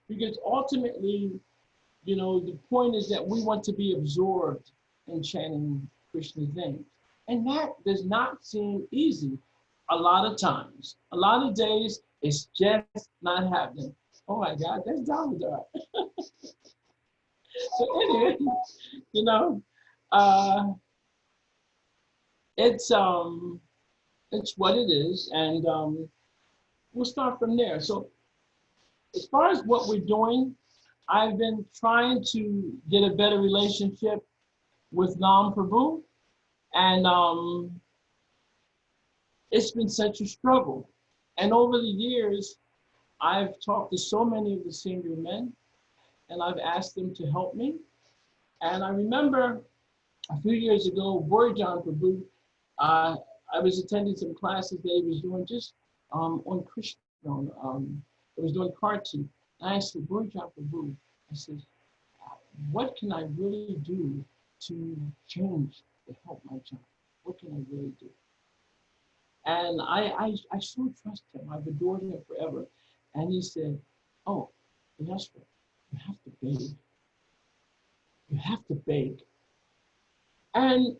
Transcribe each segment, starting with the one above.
Because ultimately, the point is that we want to be absorbed in chanting Krishna's name. And that does not seem easy a lot of times. A lot of days, it's just not happening. Oh my God, that's Damodar. So anyway, you know, uh, it's um, it's what it is, and we'll start from there. So as far as what we're doing, I've been trying to get a better relationship with Nam Prabhu, and it's been such a struggle. And over the years, I've talked to so many of the senior men, and I've asked them to help me. And I remember a few years ago, Borjan Prabhu, I was attending some classes that he was doing just on Krishna, it was doing Karti. And I said, Borjan Prabhu, I said, what can I really do to change, to help my child? What can I really do? And I so trust him. I've adored him forever. And he said, oh, Haryasva, you have to beg. You have to beg. And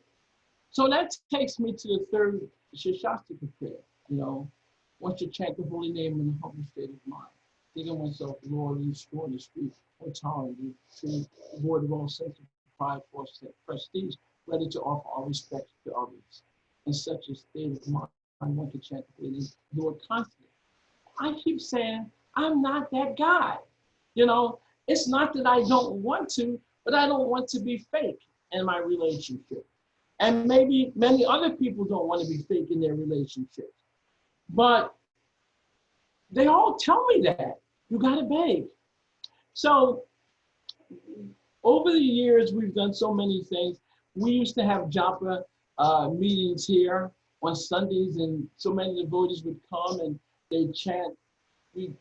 so that takes me to the third Shashastika prayer. One should chant the holy name in the humble state of mind. Thinking oneself, Lord, you store in the street, or tolerant, you true, avoid of all sense of pride, force, prestige, ready to offer all respect to others. In such a state of mind, one can chant the holy name, Lord, constantly. I keep saying, I'm not that guy. It's not that I don't want to, but I don't want to be fake in my relationship. And maybe many other people don't want to be fake in their relationships. But they all tell me that. You got to beg. So over the years, we've done so many things. We used to have Japa meetings here on Sundays, and so many devotees would come and they'd chant. We,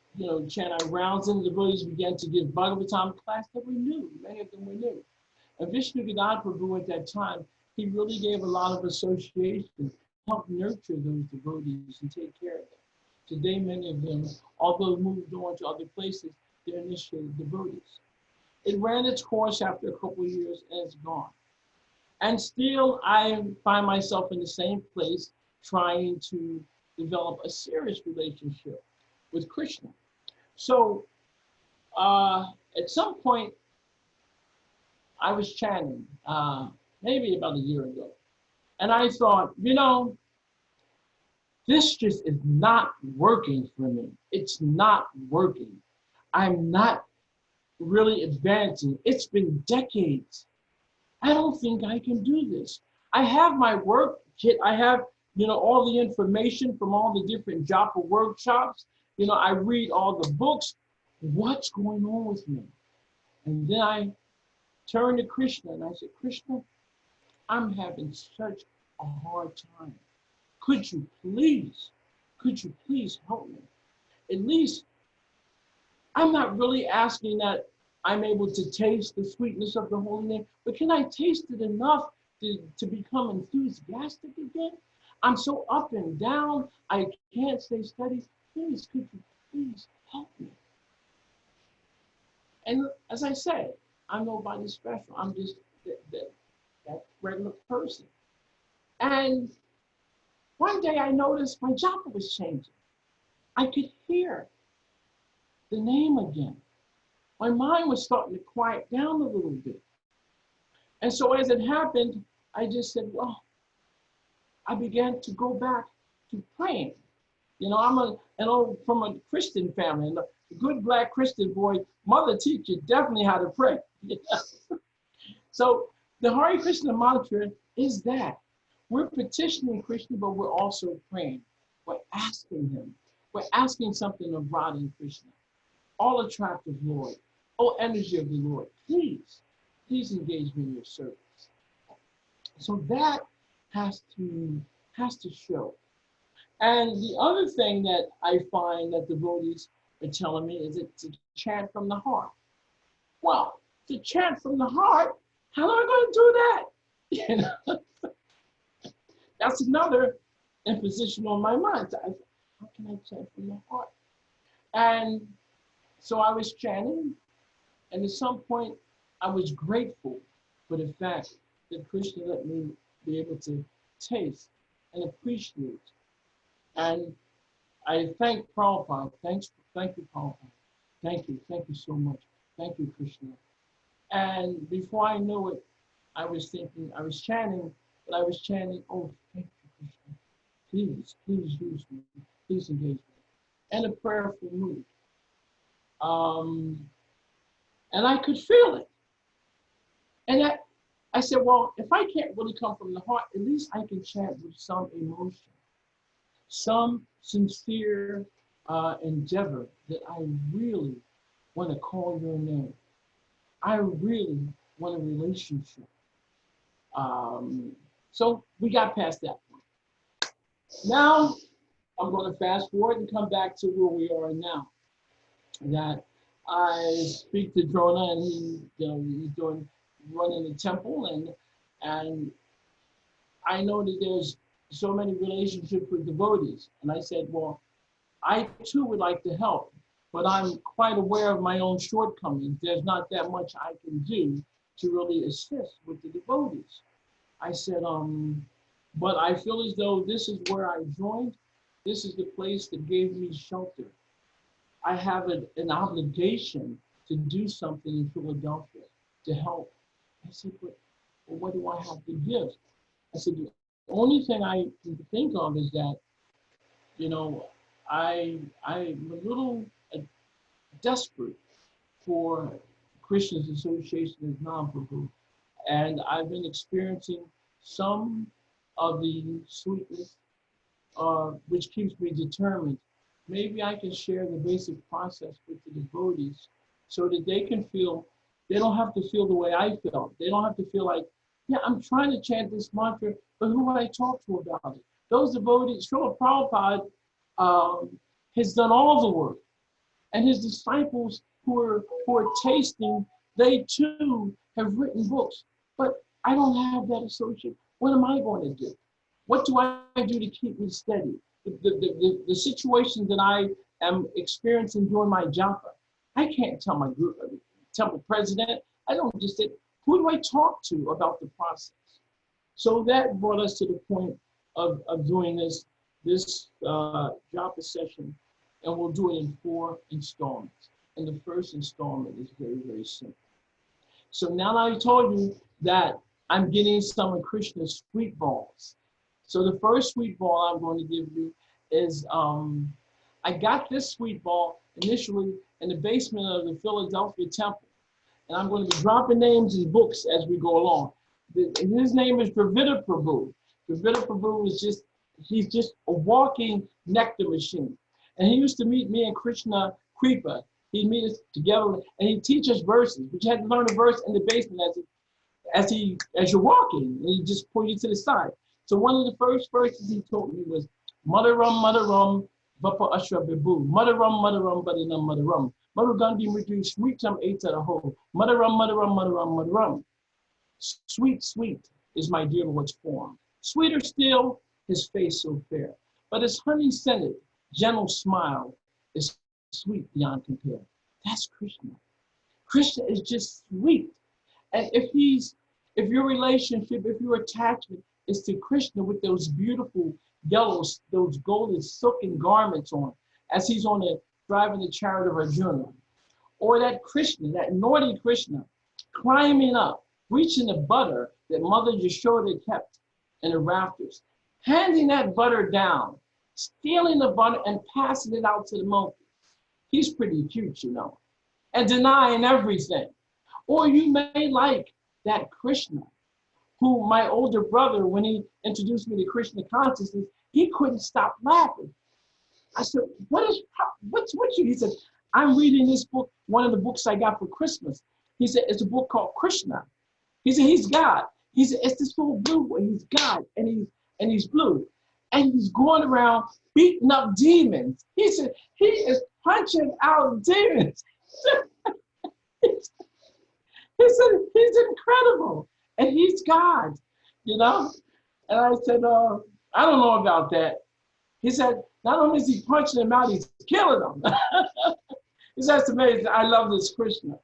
chant our rounds, and the devotees began to give Bhagavatam class that we knew. Many of them we knew. And Vishnu Gadad Prabhu at that time, he really gave a lot of association, helped nurture those devotees and take care of them. Today, many of them, although moved on to other places, they're initiated devotees. It ran its course after a couple of years and it's gone. And still, I find myself in the same place trying to develop a serious relationship with Krishna. So at some point, I was chanting, maybe about a year ago. And I thought, this just is not working for me. It's not working. I'm not really advancing. It's been decades. I don't think I can do this. I have my work kit. I have, all the information from all the different Japa workshops. I read all the books. What's going on with me? And then I turned to Krishna and I said, Krishna, I'm having such a hard time. Could you please help me? At least, I'm not really asking that I'm able to taste the sweetness of the holy name, but can I taste it enough to become enthusiastic again? I'm so up and down, I can't stay steady. Please, could you please help me? And as I say, I'm nobody special. I'm just that regular person. And one day I noticed my japa was changing. I could hear the name again. My mind was starting to quiet down a little bit. And so as it happened, I just said, well, I began to go back to praying. I'm from a Christian family, and a good Black Christian boy, mother teacher definitely how to pray. So the Hare Krishna mantra is that. We're petitioning Krishna, but we're also praying. We're asking him. We're asking something of Radha and Krishna. All attractive Lord, all energy of the Lord, please engage me in your service. So that has to show. And the other thing that I find that devotees are telling me is to chant from the heart. Well, to chant from the heart, how am I going to do that? That's another imposition on my mind. How can I chant from the heart? And So I was chanting, and at some point, I was grateful for the fact that Krishna let me be able to taste and appreciate. And I thank Prabhupada. Thank you, Prabhupada. Thank you so much. Thank you, Krishna. And before I knew it, I was thinking, I was chanting, but I was chanting, oh, thank you, Krishna. Please use me. Please engage me. And a prayerful mood. And I could feel it. And I said, well, if I can't really come from the heart, at least I can chant with some emotion, some sincere endeavor that I really want to call your name. I really want a relationship. So we got past that point. Now I'm going to fast forward and come back to where we are now. That I speak to Drona, and he's running the temple, and I know that there's so many relationships with devotees. And I said, well, I too would like to help, but I'm quite aware of my own shortcomings. There's not that much I can do to really assist with the devotees. I said, but I feel as though this is where I joined. This is the place that gave me shelter. I have an obligation to do something in Philadelphia to help. I said, but what do I have to give? I said, the only thing I can think of is that, I'm a little desperate for Christians Association as non-Prabhu. And I've been experiencing some of the sweetness, which keeps me determined. Maybe I can share the basic process with the devotees so that they can feel, they don't have to feel the way I felt. They don't have to feel like, yeah, I'm trying to chant this mantra, but who would I talk to about it? Those devotees, Srila Prabhupada has done all the work. And his disciples who are tasting, they too have written books. But I don't have that associate. What am I going to do? What do I do to keep me steady? The situation that I am experiencing during my Japa, I can't tell my group, temple president. I don't just say, who do I talk to about the process? So that brought us to the point of doing this Japa session, and we'll do it in 4 installments. And the first installment is very, very simple. So now I told you that I'm getting some of Krishna's sweet balls. So the first sweet ball I'm going to give you is, I got this sweet ball initially in the basement of the Philadelphia temple. And I'm going to be dropping names in books as we go along. His name is Dravida Prabhu. Dravida Prabhu is he's just a walking nectar machine. And he used to meet me and Krishna Kripa. He'd meet us together and he'd teach us verses, but you had to learn a verse in the basement as you're walking, and he just pull you to the side. So one of the first verses he taught me was Madaram, Vapa Ashra Bibu, Madaram, Badinam, Madaram, Madhugandhi Mudri, Sweetam Etaraho, Madaram. Sweet, sweet is my dear Lord's form. Sweeter still, his face so fair. But his honey scented, gentle smile is sweet beyond compare. That's Krishna. Krishna is just sweet. And if your relationship, if your attachment is to Krishna with those beautiful yellows, those golden silken garments on, as he's driving the chariot of Arjuna, or that Krishna, that naughty Krishna, climbing up, reaching the butter that Mother Yashoda kept in the rafters, handing that butter down, stealing the butter and passing it out to the monkeys. He's pretty cute, and denying everything. Or you may like that Krishna, who my older brother, when he introduced me to Krishna consciousness, he couldn't stop laughing. I said, what's with you? He said, I'm reading this book, one of the books I got for Christmas. He said, it's a book called Krishna. He said, he's God. He said, it's this little blue boy. He's God, and he's blue. And he's going around beating up demons. He said, he is punching out demons. He said, he's incredible. And he's God, And I said, I don't know about that. He said, not only is he punching them out, he's killing them. It's just amazing. I love this Krishna.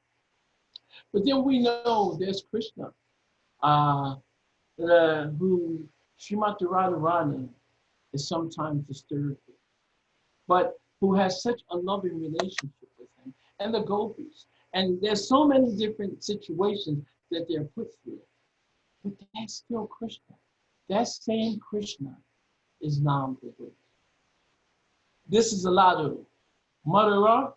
But then we know there's Krishna, who Srimati Radharani is sometimes disturbed with, but who has such a loving relationship with him, and the gopis. And there's so many different situations that they're put through. But that's still Krishna. That same Krishna is Nam Prabhu. This is a lot of Madaram,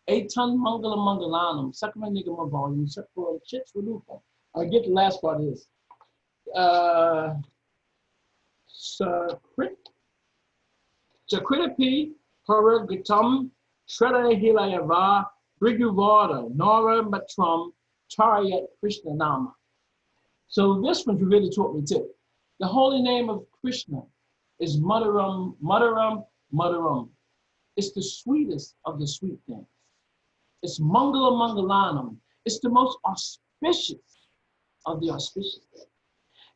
Aitan Mangala Mangalanam, Sakamanigama volume, Sakura Chitrupa. I'll get the last part of this. Chakritapi, Paragatam, Shredaya Hilayava, Briguvada, Nora Matram, Chariat Krishna Nama. So this one really taught me too. The holy name of Krishna is Madaram, Madaram, Madaram. It's the sweetest of the sweet things. It's Mangala Mangalanam. It's the most auspicious of the auspicious things.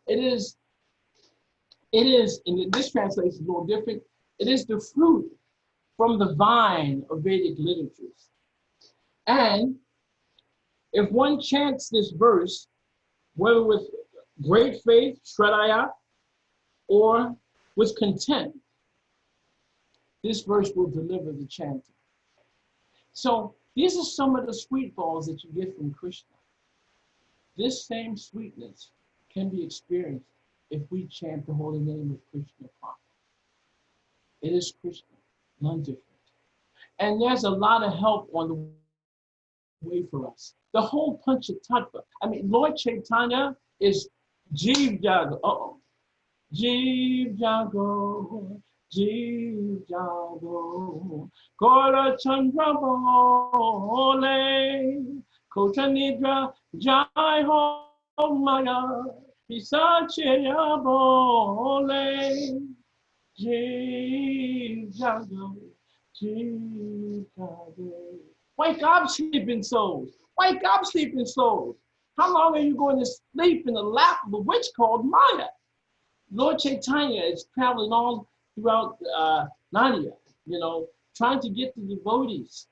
It is, and this translation is a little different, it is the fruit from the vine of Vedic literatures. And if one chants this verse, whether with great faith, Shradaya, or with content, this verse will deliver the chanting. So these are some of the sweet balls that you get from Krishna. This same sweetness can be experienced if we chant the holy name of Krishna properly. It is Krishna, none different. And there's a lot of help on the way for us. The whole Panchatattva. I mean, Lord Chaitanya is Jeev Jago. Jeev Jago, Jeev Jago, Kora Chandra Bole, Kota Nidra Jai Ho Maya, Pisachya Bole, Jeev Jago, Jeev Jago. Wake up, sleeping souls. Wake up, sleeping souls. How long are you going to sleep in the lap of a witch called Maya? Lord Chaitanya is traveling all throughout Nadia, trying to get the devotees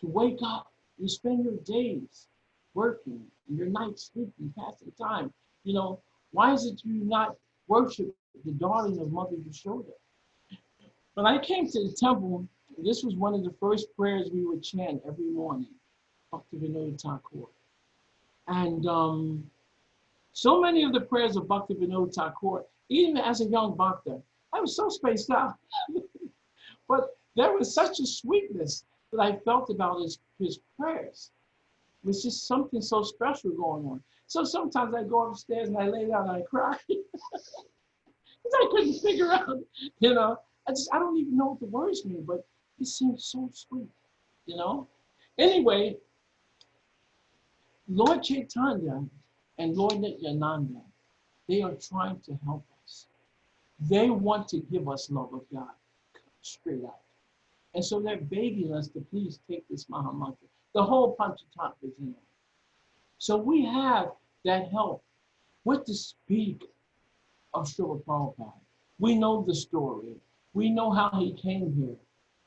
to wake up. You spend your days working and your nights sleeping, passing time. Why is it you not worship the darling of Mother Yashoda? When I came to the temple, this was one of the first prayers we would chant every morning, Bhaktivinoda Thakur. And so many of the prayers of Bhaktivinoda Thakur, even as a young bhakta, I was so spaced out. But there was such a sweetness that I felt about his prayers. It was just something so special going on. So sometimes I go upstairs and I lay down and I cry. Because I couldn't figure out, I don't even know what the words mean, but it seems so sweet, Anyway, Lord Chaitanya and Lord Nityananda, they are trying to help us. They want to give us love of God, straight out. And so they're begging us to please take this Mahamantra. The whole Panchatattva is in it. So we have that help. What to speak of Srila Prabhupada? We know the story. We know how he came here.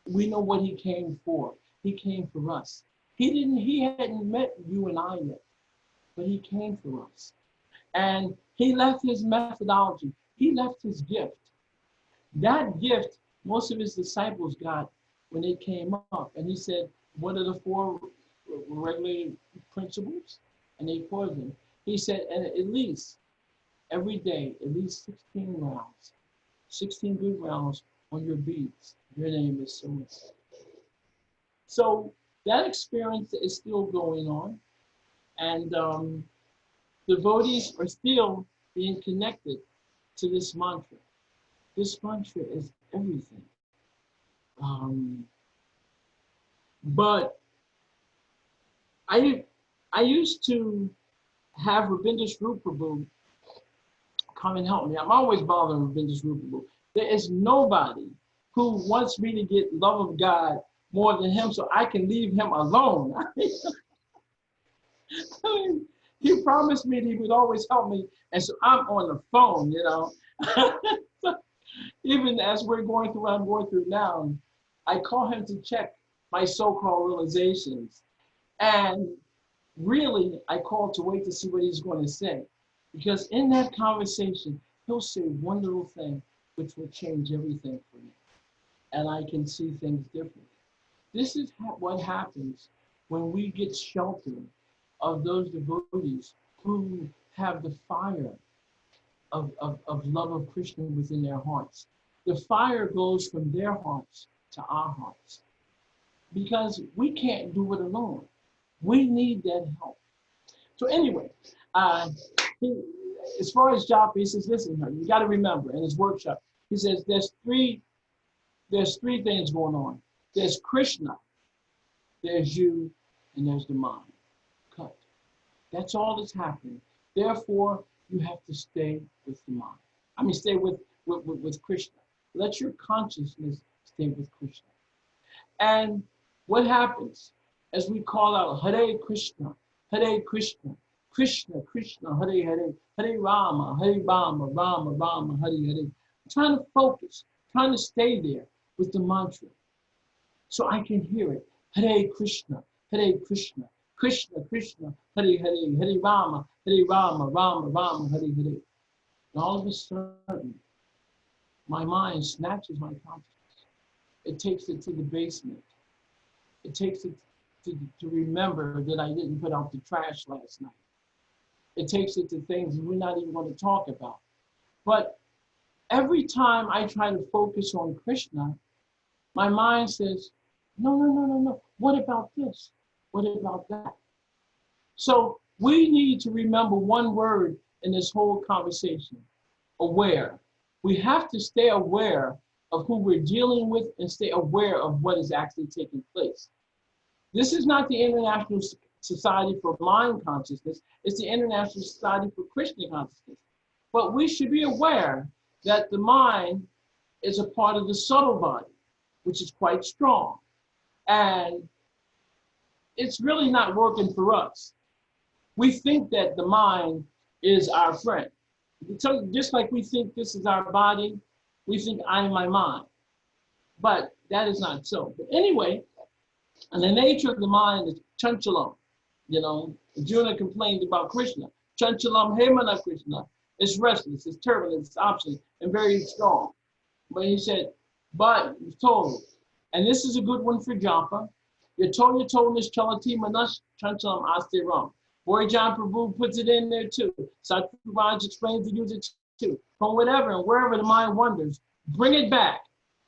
We know what he came for. He came for us. He hadn't met you and I yet, but he came for us. And he left his methodology. He left his gift. That gift, most of his disciples got when they came up. And he said, what are the 4 regulated principles? And they quoted them. He said, and at least every day, at least 16 rounds, 16 good rounds on your beads. Your name is so much. So that experience is still going on. And devotees are still being connected to this mantra. This mantra is everything. But I used to have Rabindra Prabhu come and help me. I'm always bothering Rabindra Prabhu. There is nobody who wants me to get love of God more than him, so I can leave him alone. He promised me that he would always help me, and so I'm on the phone, Even as I'm going through now, I call him to check my so-called realizations. And really, I called to wait to see what he's going to say. Because in that conversation, he'll say one little thing which will change everything for me. And I can see things differently. This is what happens when we get shelter of those devotees who have the fire of love of Krishna within their hearts. The fire goes from their hearts to our hearts. Because we can't do it alone. We need that help. So anyway, as far as Japa, he says, listen, you got to remember in his workshop, he says there's three things going on. There's Krishna, there's you, and there's the mind. Cut. That's all that's happening. Therefore, you have to stay with the mind. I mean, stay with Krishna. Let your consciousness stay with Krishna. And what happens as we call out Hare Krishna, Krishna, Krishna, Hare Hare, Hare Rama, Rama, Rama, Hare Hare. I'm trying to focus, trying to stay there with the mantra so I can hear it. Hare Krishna, Krishna, Krishna, Hare Hare, Hare Rama, Rama, Rama, Hare Hare. And all of a sudden, my mind snatches my consciousness. It takes it to the basement. It takes it to remember that I didn't put out the trash last night. It takes it to things we're not even going to talk about. But every time I try to focus on Krishna, my mind says, no. What about this? What about that? So we need to remember one word in this whole conversation, aware. We have to stay aware of who we're dealing with and stay aware of what is actually taking place. This is not the International Society for Mind Consciousness, it's the International Society for Krishna Consciousness. But we should be aware that the mind is a part of the subtle body, which is quite strong. And it's really not working for us. We think that the mind is our friend. So just like we think this is our body, we think I am my mind. But that is not so. But anyway, and the nature of the mind is chanchalam. You know, Arjuna complained about Krishna. Chanchalam hemana Krishna. It's restless, it's turbulent, it's obstinate, and very strong. But he said, but he's told, and this is a good one for Japa. Yatoya told this chalati manash chanchalam astiram. Boy John Prabhu puts it in there too. Satyaraj explains to use it too. From whatever and wherever the mind wanders, bring it back.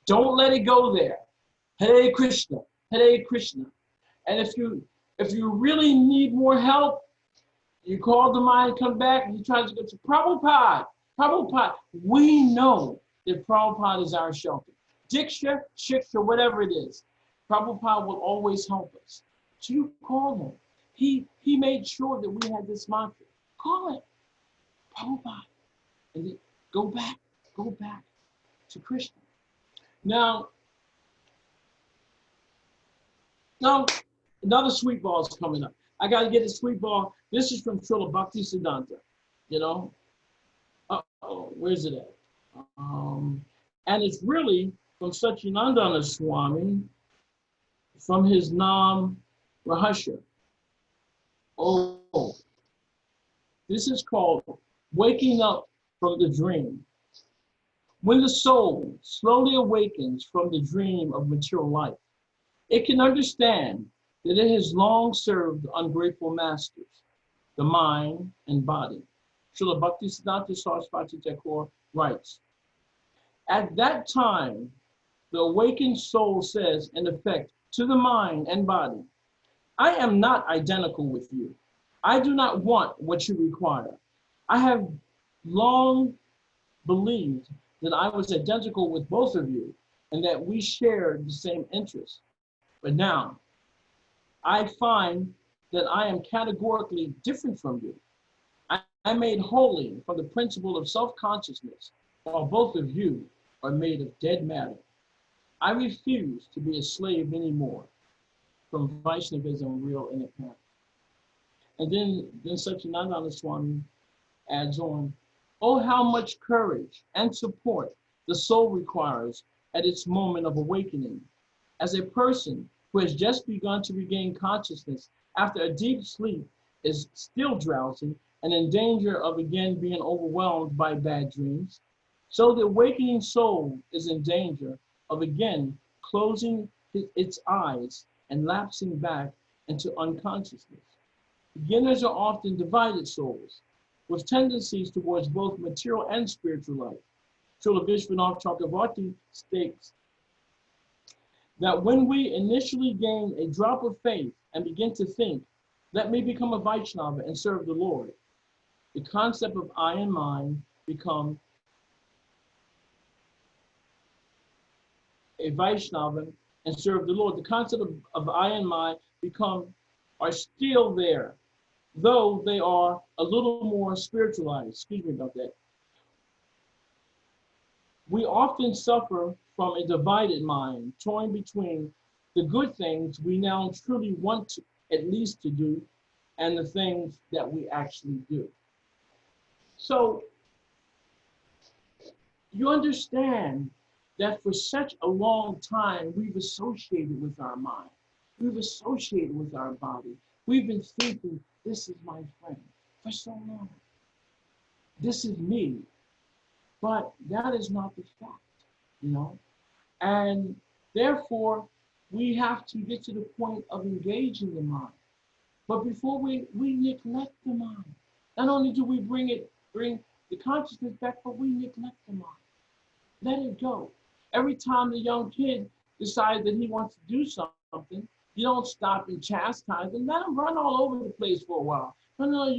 Don't let it go there. Hare Krishna, Hare Krishna. And if you really need more help, you call the mind, come back, and you try to go to Prabhupada. Prabhupada. We know that Prabhupada is our shelter. Diksha, Shiksha, whatever it is. Prabhupada will always help us. So you call him. He made sure that we had this mantra. Call it. Prabhupada. And then go back to Krishna. Now, another sweet ball is coming up. I got to get a sweet ball. This is from Srila Bhakti Siddhanta, you know. Where's it at? And it's really from Satchidananda Swami, from his Nam Rahasya. Oh, this is called Waking Up from the Dream. When the soul slowly awakens from the dream of material life, it can understand that it has long served ungrateful masters, the mind and body. Srila Bhaktisiddhanta Saraswati Thakur writes, at that time, the awakened soul says, in effect, to the mind and body, I am not identical with you. I do not want what you require. I have long believed that I was identical with both of you and that we shared the same interests. But now, I find that I am categorically different from you. I'm made holy from the principle of self-consciousness, while both of you are made of dead matter. I refuse to be a slave anymore from Vaishnavism, real and apparent. And then Satchidananda Swami adds on, oh, how much courage and support the soul requires at its moment of awakening. As a person who has just begun to regain consciousness after a deep sleep is still drowsy and in danger of again being overwhelmed by bad dreams, so the awakening soul is in danger of again closing its eyes and lapsing back into unconsciousness. Beginners are often divided souls with tendencies towards both material and spiritual life. Srila Vishwanath Chakravarti states that when we initially gain a drop of faith and begin to think, let me become a Vaishnava and serve the Lord, the concept of I and mine become a Vaishnava and serve the Lord. The concept of I and mine are still there, though they are a little more spiritualized. Excuse me about that. We often suffer from a divided mind, torn between the good things we now truly want to, at least to do, and the things that we actually do. So you understand that for such a long time, we've associated with our mind. We've associated with our body. We've been thinking, this is my friend for so long. This is me. But that is not the fact, you know? And therefore, we have to get to the point of engaging the mind. But before we neglect the mind. Not only do we bring the consciousness back, but we neglect the mind. Let it go. Every time the young kid decides that he wants to do something, you don't stop and chastise him. Let him run all over the place for a while. No,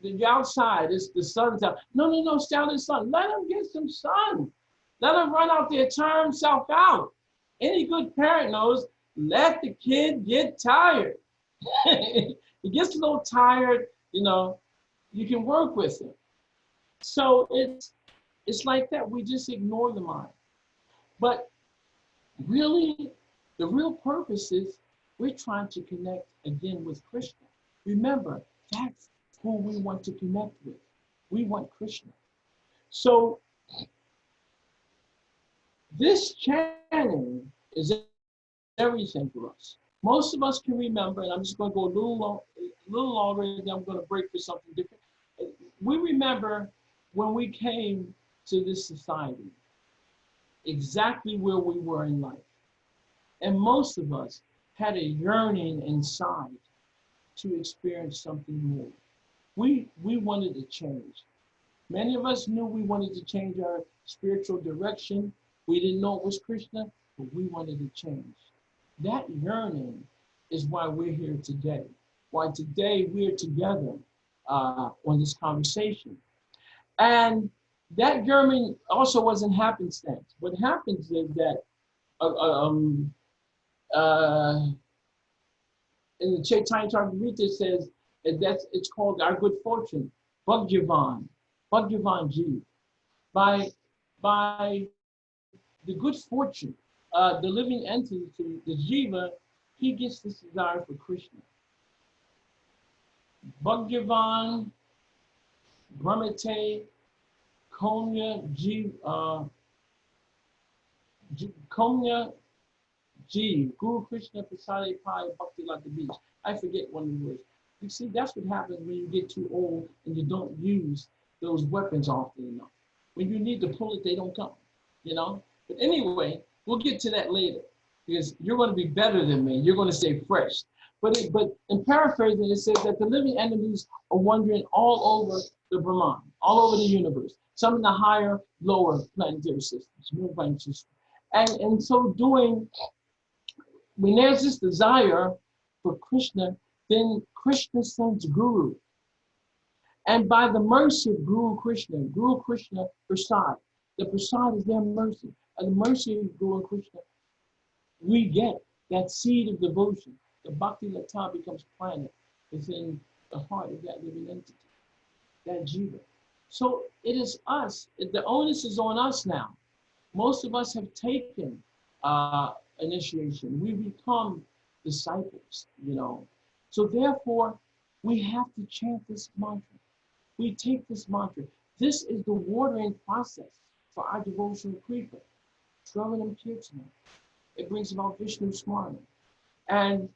you're outside. It's the sun's out. No, stay out in the sun. Let him get some sun. Let him run out there, tire himself out. Any good parent knows, let the kid get tired. He gets a little tired, you know, you can work with him. So it's like that. We just ignore the mind. But really, the real purpose is we're trying to connect again with Krishna. Remember, that's who we want to connect with. We want Krishna. So this chanting is everything for us. Most of us can remember, and I'm just going to go a little longer, and then I'm going to break for something different. We remember when we came to this society, exactly where we were in life. And most of us had a yearning inside to experience something more. We wanted to change. Many of us knew we wanted to change our spiritual direction. We didn't know it was Krishna, but we wanted to change. That yearning is why we're here today. Why today we're together on this conversation. And that yearning also wasn't happenstance. What happens is that in the Chaitanya Charitamrita says that it's called our good fortune, Bhagyavan Ji. By the good fortune, the living entity, the jiva, he gets this desire for Krishna. Bhagyavan Brahmate Konya Ji, Guru Krishna Prasade Pai Bhakti Lata Beach. I forget one of the words. You see, that's what happens when you get too old and you don't use those weapons often enough. When you need to pull it, they don't come, you know? But anyway, we'll get to that later because you're going to be better than me. You're going to stay fresh. But in paraphrasing, it says that the living entities are wandering all over the Brahman, all over the universe, some in the higher, lower planetary systems, moon planetary systems. And in so doing, when there's this desire for Krishna, then Krishna sends Guru. And by the mercy of Guru Krishna Prasad, the Prasad is their mercy. And the mercy of Guru Krishna, we get that seed of devotion. The Bhakti Lata becomes planted within the heart of that living entity, that jiva. So it is us, the onus is on us now. Most of us have taken initiation. We become disciples, you know. So therefore, we have to chant this mantra. We take this mantra. This is the watering process for our devotional kripa. Shravanam Kirtanam. It brings about Vishnu Smarana. And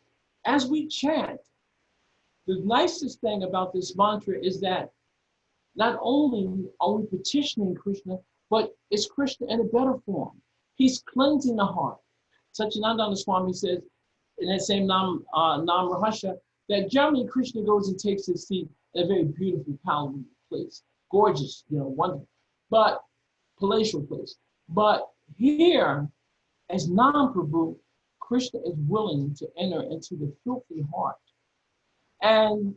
as we chant, the nicest thing about this mantra is that not only are we petitioning Krishna, but it's Krishna in a better form. He's cleansing the heart. Satchidananda Swami says in that same Nam Rahasya that generally Krishna goes and takes his seat at a very beautiful, palatable place. Gorgeous, wonderful, but palatial place. But here, as non-Prabhu, Krishna is willing to enter into the filthy heart. And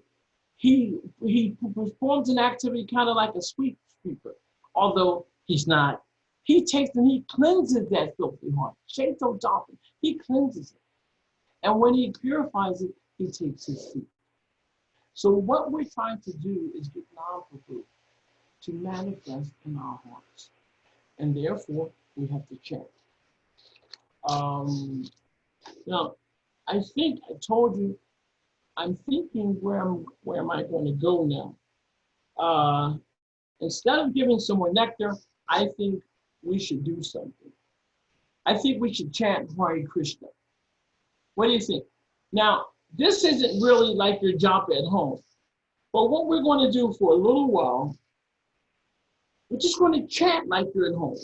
he performs an activity kind of like a sweep sweeper, although he's not. He takes and he cleanses that filthy heart. Shaito Japa, he cleanses it. And when he purifies it, he takes his seat. So what we're trying to do is get non-Prabhu to manifest in our hearts. And therefore, we have to chant. Now, I think I told you, I'm thinking where am I going to go now? Instead of giving someone nectar, I think we should do something. I think we should chant Hare Krishna. What do you think? Now, this isn't really like your japa at home, but what we're going to do for a little while, we're just going to chant like you're at home.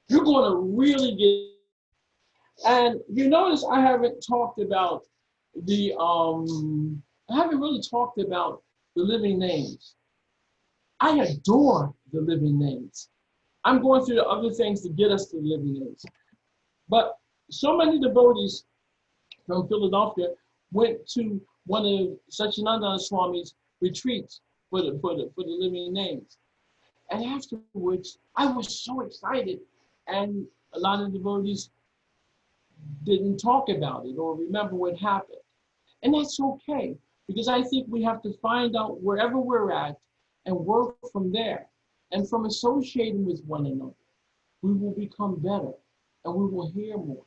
You're going to really get, and you notice I haven't talked about I haven't really talked about the living names. I adore the living names. I'm going through the other things to get us to the living names. But so many devotees from Philadelphia went to one of Satchidananda Swami's retreats for the living names. And afterwards, I was so excited. And a lot of devotees didn't talk about it or remember what happened. And that's okay, because I think we have to find out wherever we're at and work from there. And from associating with one another, we will become better and we will hear more.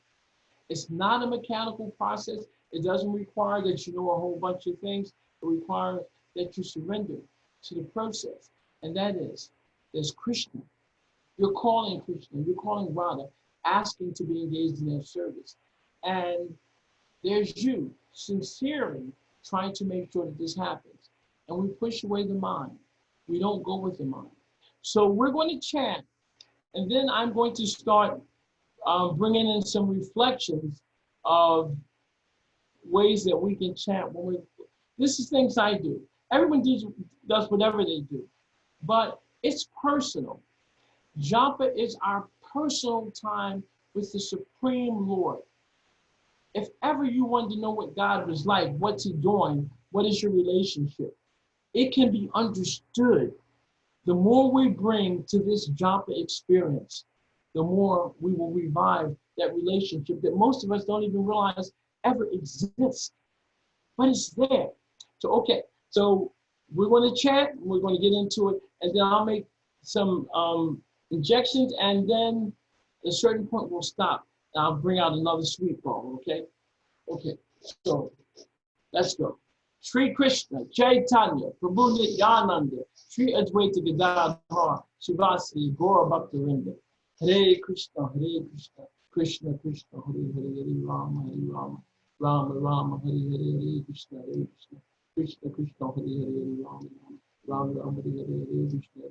It's not a mechanical process. It doesn't require that you know a whole bunch of things. It requires that you surrender to the process. And that is, there's Krishna. You're calling Krishna, you're calling Radha, asking to be engaged in their service. And there's you, sincerely trying to make sure that this happens. And we push away the mind. We don't go with the mind. So we're going to chant, and then I'm going to start bringing in some reflections of ways that we can chant. This is things I do. Everyone does whatever they do, but it's personal. Japa is our personal time with the Supreme Lord. If ever you wanted to know what God was like, what's he doing, what is your relationship, it can be understood. The more we bring to this japa experience, the more we will revive that relationship that most of us don't even realize ever exists, but it's there. So, okay, so we're going to chat, we're going to get into it, and then I'll make some injections, and then at a certain point we'll stop. And I'll bring out another sweet ball, okay? Okay, so let's go. Sri Krishna, Chaitanya, Prabhu Nityananda, Sri Advaita Gadadhar, Shivasi, Gaura Bhaktarinda. Hare Krishna, Krishna Krishna, Hare Hare, Hare Rama, Rama Rama, Hare Hare, Hare Krishna, Krishna Krishna, Hare Hare, Hare Rama, Rama Rama, Hare Hare, Hare Krishna,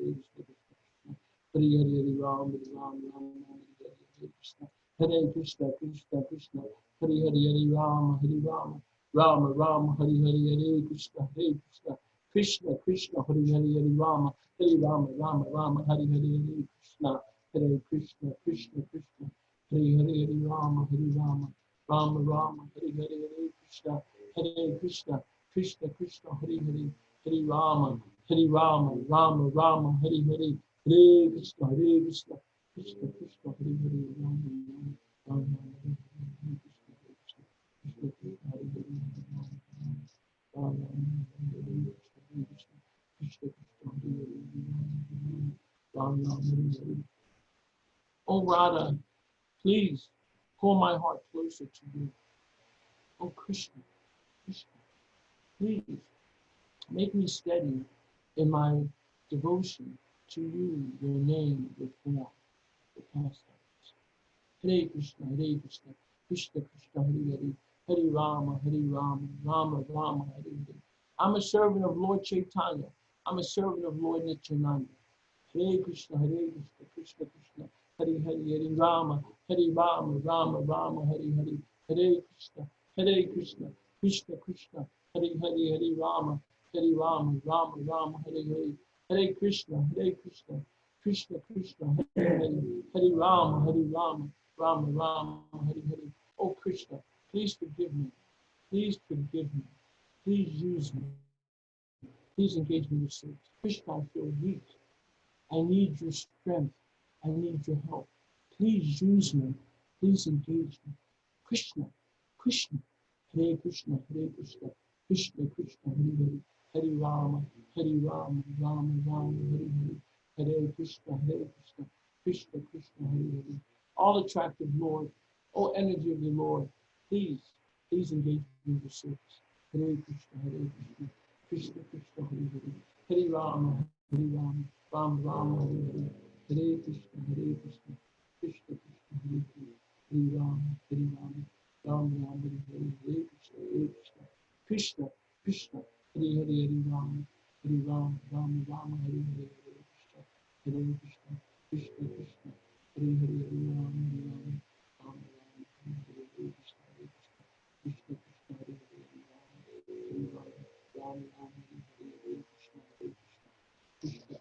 Hare Hare, Hare Rama, Rama, Hare Krishna, Hare Krishna, Krishna Krishna, Hare Hare, Hare Rama, Rama Rama, Hare Hare, Hare Krishna, Krishna Krishna, Hare Hare, Hare Rama, Rama Rama, Hare Hare, Hare Krishna, Krishna Krishna, Hare Hare, Hare Rama, Rama Rama, Hare Hare, Hare Krishna, Krishna Krishna, Hare Hare, Hare Rama, Rama Rama, Hare Hare, Hare Krishna, Krishna Krishna, Hare Hare, Rama Rama, Oh Radha, please pull my heart closer to you. Oh Krishna, please make me steady in my devotion to you, your name, your form, the pastimes. Hare Krishna, Krishna Krishna, Hare Hare, Hari Rama, Hari Rama, Rama Rama, Hari Hari. I'm a servant of Lord Chaitanya. I'm a servant of Lord Nityananda. Hare Krishna, Hare Krishna, Krishna Krishna, Hare Hare, Hare Rama, Hare Rama, Rama Rama, Hare Hare, Hare Krishna, Hare Krishna, Krishna Krishna, Hare Hare, Hare Rama, Hare Rama, Rama Rama, Hare Hare, Hare Krishna, Hare Krishna, Krishna Krishna, Hare Hare, Hare Rama, Hare Rama, Rama Rama, Hare Hare. Oh Krishna, please forgive me. Please forgive me. Please use me. Please engage me in your service. Krishna, I feel weak. I need your strength. I need your help. Please use me. Please engage me. Krishna, Krishna, Hare Krishna, Hare Krishna, Krishna Krishna, Hare Hare, Hare Rama, Hare Rama, Rama Rama, Hare Hare, Hare Krishna, Hare Krishna, Krishna Krishna, Hare Hare. All attractive Lord, all energy of the Lord, please engage me in your service. Hare Krishna, Hare Krishna, Krishna Krishna, Hare Hare, Hare Rama, Hare Rama, Rama Rama, Hare Hare, Hare Krishna, Hare Krishna, Krishna Krishna, Hare Hare, Hare Rama, Hare Rama, Rama Rama, Hare Hare, Hare Krishna, Hare Krishna, Krishna Krishna, Hare Hare, Hare Rama, Hare Rama, Rama Rama, Hare Hare, Hare Krishna, Hare Krishna, Krishna Krishna, Hare Hare, Hare Rama, Hare Rama, Rama Rama, Hare Hare, Hare Krishna, Hare Krishna, Krishna Krishna, Hare Hare, Hare Rama, Hare Rama, Rama Rama, Hare Hare, Hare Krishna, Hare Krishna, Krishna Krishna, Hare Hare, Hare Rama, Hare Rama, Rama Rama, Hare Hare, Hare Krishna, Hare Krishna, Krishna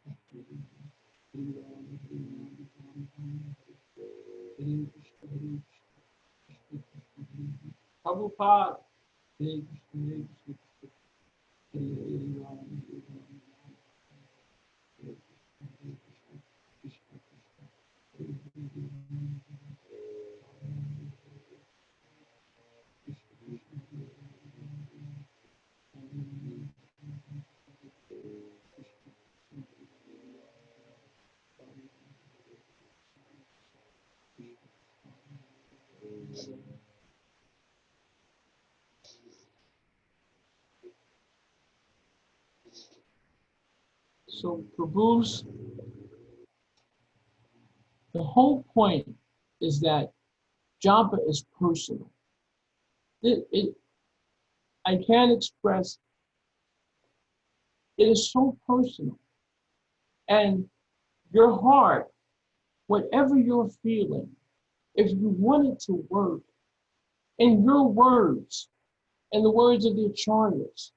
Krishna, Hare Hare. Prabhupada, Hare Krishna, Hare Krishna, Krishna Hare Hare, Hare Rama, Hare Rama, Rama Hare Krishna, Hare Krishna, Krishna Krishna, Hare Hare, Hare Rama, Hare Rama, Krishna Krishna, Hare Hare, Hare Rama, so, Prabhu's, the whole point is that Japa is personal. It, I can't express, it is so personal. And your heart, whatever you're feeling, if you want it to work, in your words, in the words of the acharyas,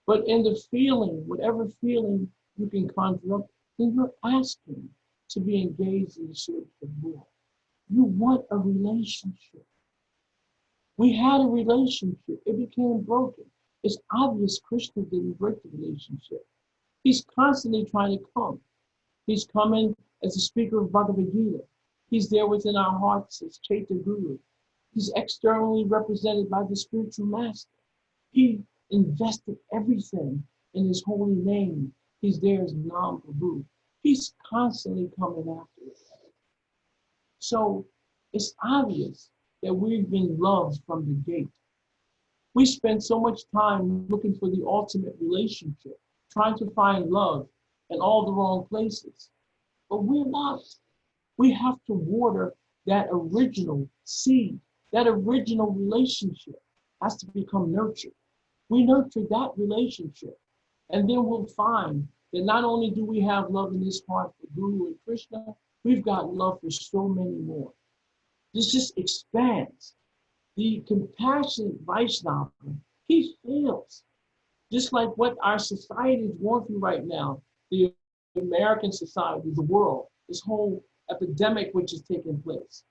but in the feeling, whatever feeling you can conjure up, then you're asking to be engaged in the service of Lord. You want a relationship. We had a relationship. It became broken. It's obvious Krishna didn't break the relationship. He's constantly trying to come. He's coming as the speaker of Bhagavad Gita. He's there within our hearts as Chaitya Guru. He's externally represented by the spiritual master. He invested everything in his holy name. He's there as Nam Prabhu. He's constantly coming after us. So it's obvious that we've been loved from the gate. We spend so much time looking for the ultimate relationship, trying to find love in all the wrong places. But we're not. We have to water that original seed, that original relationship has to become nurtured. We nurture that relationship, and then we'll find that not only do we have love in this heart for Guru and Krishna, we've got love for so many more. This just expands. The compassionate Vaishnava, he feels, just like what our society is going through right now, the American society, the world, this whole epidemic which is taking place.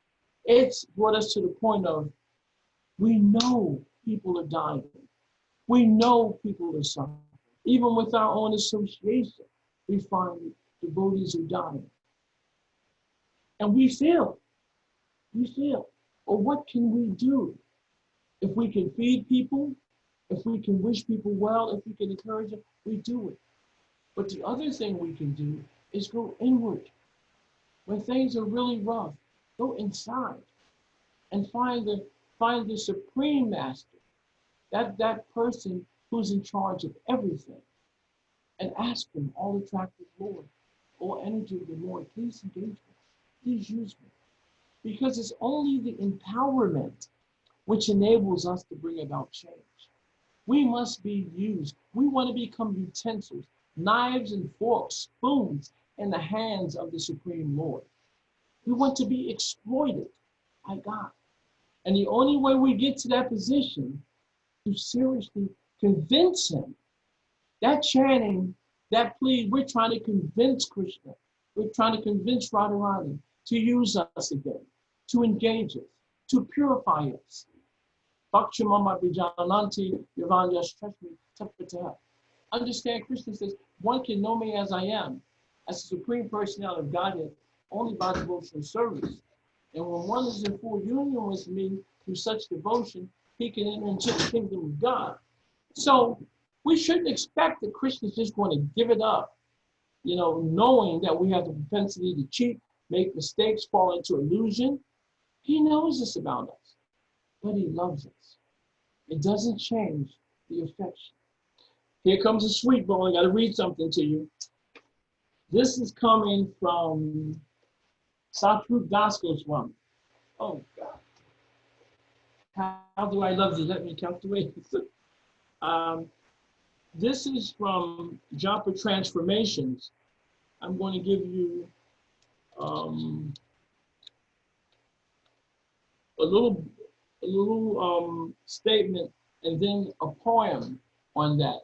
It's brought us to the point of, we know people are dying. We know people are suffering. Even with our own association, we find devotees are dying. And we feel, well, what can we do? If we can feed people, if we can wish people well, if we can encourage them, we do it. But the other thing we can do is go inward. When things are really rough, go inside and find the supreme master, that person who's in charge of everything, and ask him, all attractive Lord, all energy of the Lord, please engage me, please use me. Because it's only the empowerment which enables us to bring about change. We must be used. We want to become utensils, knives and forks, spoons in the hands of the Supreme Lord. We want to be exploited by God. And the only way we get to that position to seriously convince him, that chanting, that plea, we're trying to convince Krishna, we're trying to convince Radharani to use us again, to engage us, to purify us. Understand, Krishna says, one can know me as I am, as the Supreme Personality of Godhead, only by devotional service. And when one is in full union with me through such devotion, he can enter into the kingdom of God. So we shouldn't expect that Krishna is just going to give it up, knowing that we have the propensity to cheat, make mistakes, fall into illusion. He knows this about us, but he loves us. It doesn't change the affection. Here comes a sweet bowl. I got to read something to you. This is coming from Satrup Das Goswami. Oh, God. How do I love you? Let me calculate. This is from Japa Transformations. I'm going to give you a little statement and then a poem on that.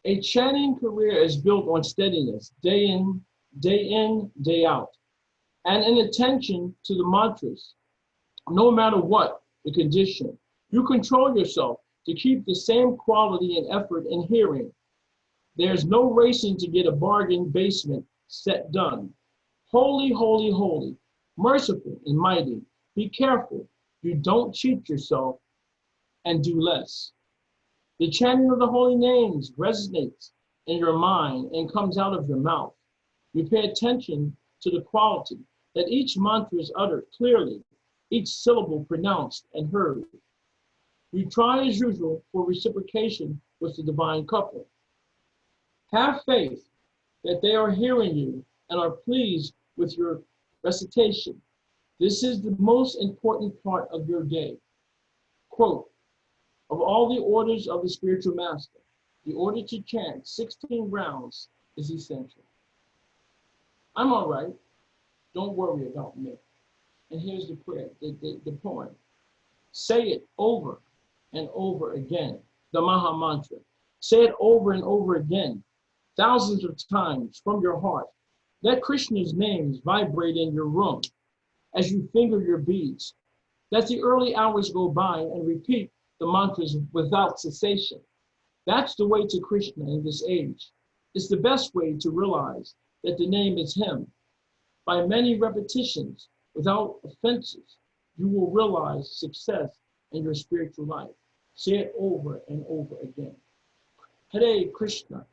A chanting career is built on steadiness, day in, day out, and an attention to the mantras, no matter what the condition. You control yourself to keep the same quality and effort in hearing. There's no racing to get a bargain basement set done. Holy, holy, holy, merciful and mighty. Be careful you don't cheat yourself and do less. The chanting of the holy names resonates in your mind and comes out of your mouth. You pay attention to the quality that each mantra is uttered clearly, each syllable pronounced and heard. You try as usual for reciprocation with the divine couple. Have faith that they are hearing you and are pleased with your recitation. This is the most important part of your day. Quote, of all the orders of the spiritual master, the order to chant 16 rounds is essential. I'm all right. Don't worry about me. And here's the prayer, the poem. Say it over and over again, the Maha Mantra. Say it over and over again, thousands of times from your heart. Let Krishna's names vibrate in your room as you finger your beads. Let the early hours go by and repeat the mantras without cessation. That's the way to Krishna in this age. It's the best way to realize that the name is him. By many repetitions, without offenses, you will realize success in your spiritual life. Say it over and over again. Hare Krishna,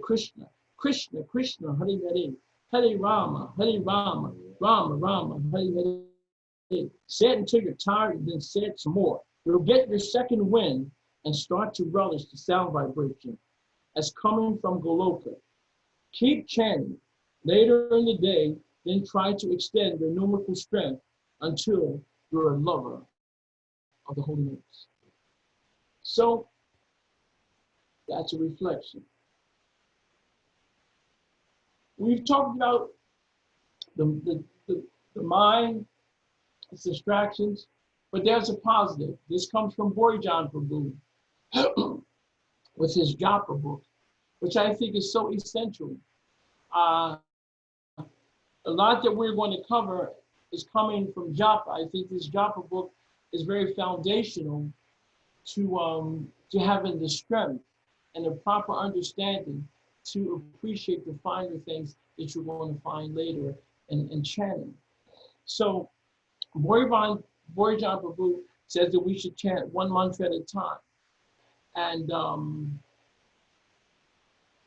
Krishna Krishna, Hare Hare, Hare Rama, Rama Rama, Hare Hare. Say it until you're tired and then say it some more. You'll get your second wind and start to relish the sound vibration as coming from Goloka. Keep chanting. Later in the day, then try to extend your numerical strength until you're a lover of the holy names. So that's a reflection. We've talked about the mind, its distractions, but there's a positive. This comes from Borijan Prabhu with his Japa book, which I think is so essential. A lot that we're going to cover is coming from Japa. I think this Japa book is very foundational to having the strength and the proper understanding to appreciate the finer things that you're going to find later in chanting. So Borijan Prabhu says that we should chant one mantra at a time. And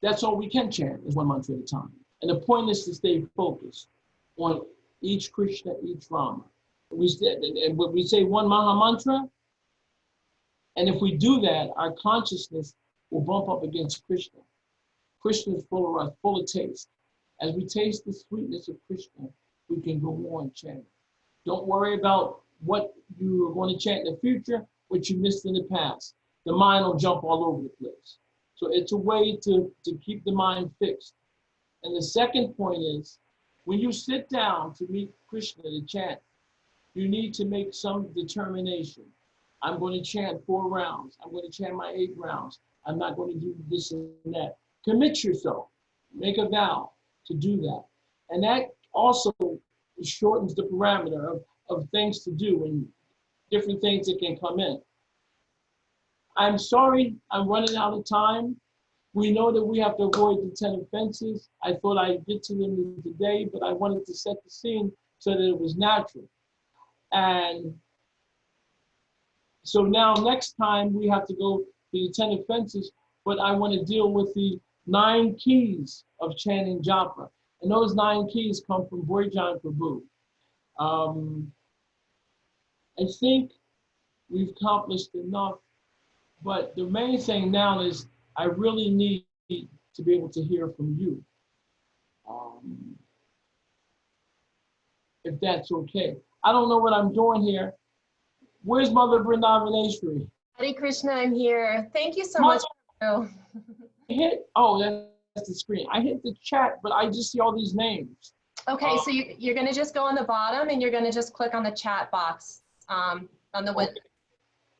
that's all we can chant is one mantra at a time. And the point is to stay focused on each Krishna, each Rama. We say one Maha Mantra, and if we do that, our consciousness will bump up against Krishna. Krishna is full of us, full of taste. As we taste the sweetness of Krishna, we can go on chanting. Don't worry about what you are going to chant in the future, what you missed in the past. The mind will jump all over the place. So it's a way to keep the mind fixed. And the second point is, when you sit down to meet Krishna to chant, you need to make some determination. I'm going to chant 4 rounds. I'm going to chant my 8 rounds. I'm not going to do this and that. Commit yourself. Make a vow to do that. And that also shortens the parameter of things to do and different things that can come in. I'm sorry, I'm running out of time. We know that we have to avoid the 10 offenses. I thought I'd get to them today, but I wanted to set the scene so that it was natural. And so now next time we have to go to the 10 offenses, but I want to deal with the 9 keys of chanting Japa. And those 9 keys come from Bhaijan Prabhu. I think we've accomplished enough, but the main thing now is I really need to be able to hear from you. If that's okay. I don't know what I'm doing here. Where's Mother Vrindavaneshwari? Hare Krishna, I'm here. Thank you so much. Oh, that's the screen. I hit the chat, but I just see all these names. Okay, so you're going to just go on the bottom and you're going to just click on the chat box on the window. Okay.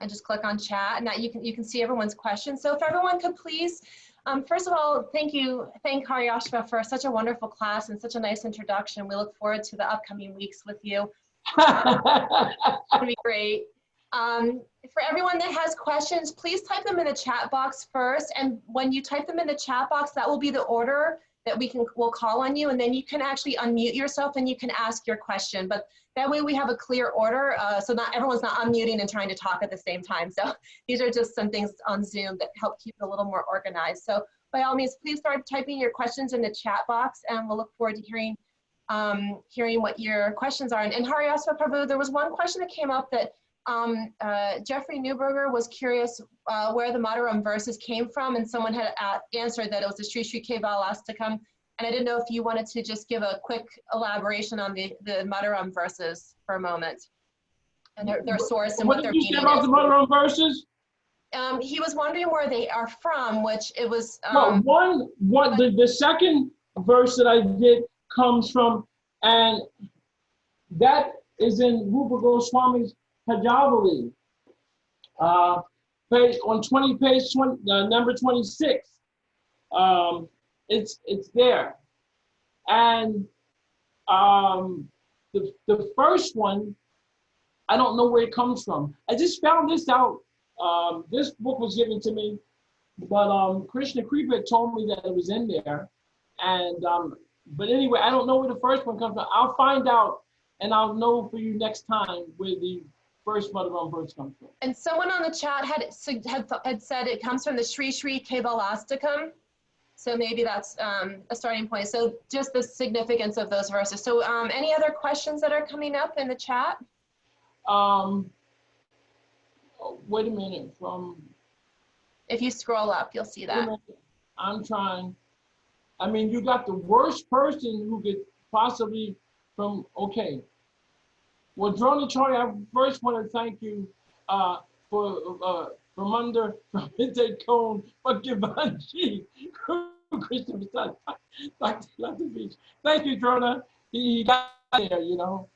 And just click on chat, and that you can see everyone's questions. So if everyone could please, first of all, thank Haryasva for such a wonderful class and such a nice introduction. We look forward to the upcoming weeks with you. It'll be great. For everyone that has questions, please type them in the chat box first. And when you type them in the chat box, that will be the order that we'll call on you, and then you can actually unmute yourself and you can ask your question. But that way we have a clear order, so not everyone's not unmuting and trying to talk at the same time. So these are just some things on Zoom that help keep it a little more organized. So by all means, please start typing your questions in the chat box, and we'll look forward to hearing what your questions are. And Haryasva Prabhu, there was one question that came up that Jeffrey Newberger was curious where the Mataram verses came from, and someone had answered that it was the Sri Sri Kevalastakam. And I didn't know if you wanted to just give a quick elaboration on the Mataram verses for a moment, and their source and what their meaning is. What did you say about the Mataram verses? He was wondering where they are from, which it was. The second verse that I did comes from, and that is in Rupa Goswami's Hajavali, page 20, number 26. It's there, and the first one, I don't know where it comes from. I just found this out. This book was given to me, but Krishna Kripa told me that it was in there, and but anyway, I don't know where the first one comes from. I'll find out, and I'll know for you next time where the first Mataram verse comes from. And someone on the chat had said it comes from the Sri Sri Kevalastakam. So maybe that's a starting point. So just the significance of those verses. So any other questions that are coming up in the chat? Wait a minute. If you scroll up, you'll see that. I'm trying. I mean, you got the worst person who could possibly okay. Well, Dronacharya, I first want to thank you from under Hinte Cone, Bhagavanji, Krishna Dr. Beach. Thank you, Drona. He got there, you know.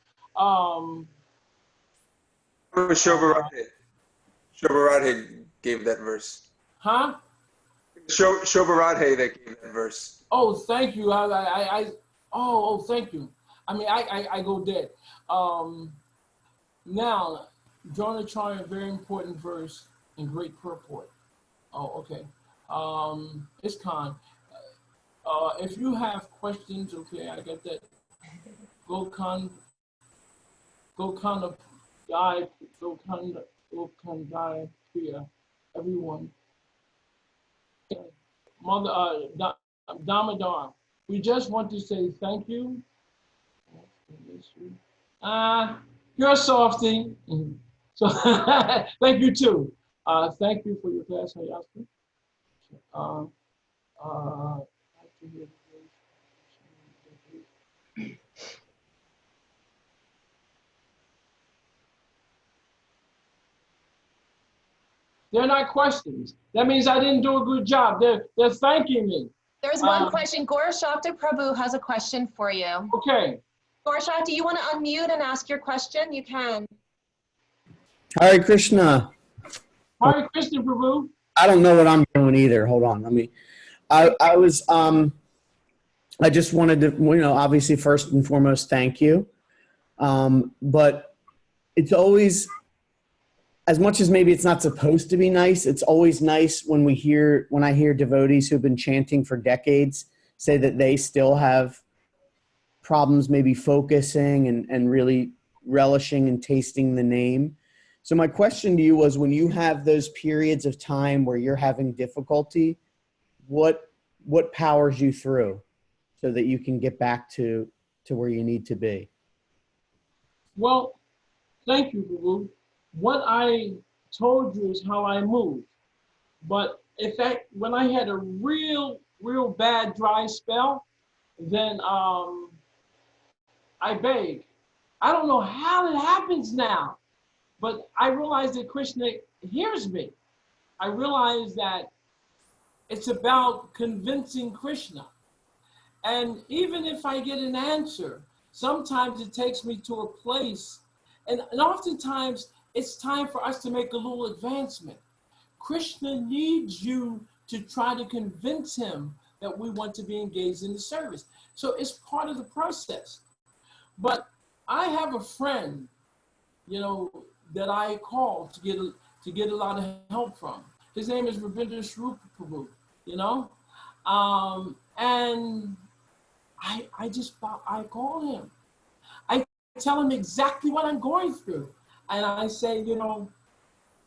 Shobharadhe gave that verse. Huh? Shobharadhe that gave that verse. Oh, thank you. Thank you. I mean, I go dead. Now, Dronacharya, very important verse in great purport. Oh, okay. Iskon, if you have questions, okay, I got that. Gokanda Priya, everyone. Mother Damodar, we just want to say thank you. You're a softie. So thank you too. Thank you for your class, Haryasva. They're not questions. That means I didn't do a good job. They're thanking me. There's one question. Gaur Shakti Prabhu has a question for you. Okay. Gaur Shakti, you want to unmute and ask your question? You can. Hare Krishna. Hare Krishna, Prabhu. I don't know what I'm doing either. Hold on. I just wanted to, obviously first and foremost, thank you. But it's always, as much as maybe it's not supposed to be nice, it's always nice when I hear devotees who've been chanting for decades say that they still have problems maybe focusing and really relishing and tasting the name. So my question to you was, when you have those periods of time where you're having difficulty, what powers you through so that you can get back to where you need to be? Well, thank you, Prabhu. What I told you is how I moved. But in fact, when I had a real bad dry spell, then I beg. I don't know how it happens now, but I realize that Krishna hears me. I realize that it's about convincing Krishna. And even if I get an answer, sometimes it takes me to a place, and oftentimes it's time for us to make a little advancement. Krishna needs you to try to convince him that we want to be engaged in the service. So it's part of the process. But I have a friend, that I call to get a lot of help from. His name is Rabindra Swarup Prabhu, and I call him. I tell him exactly what I'm going through, and I say,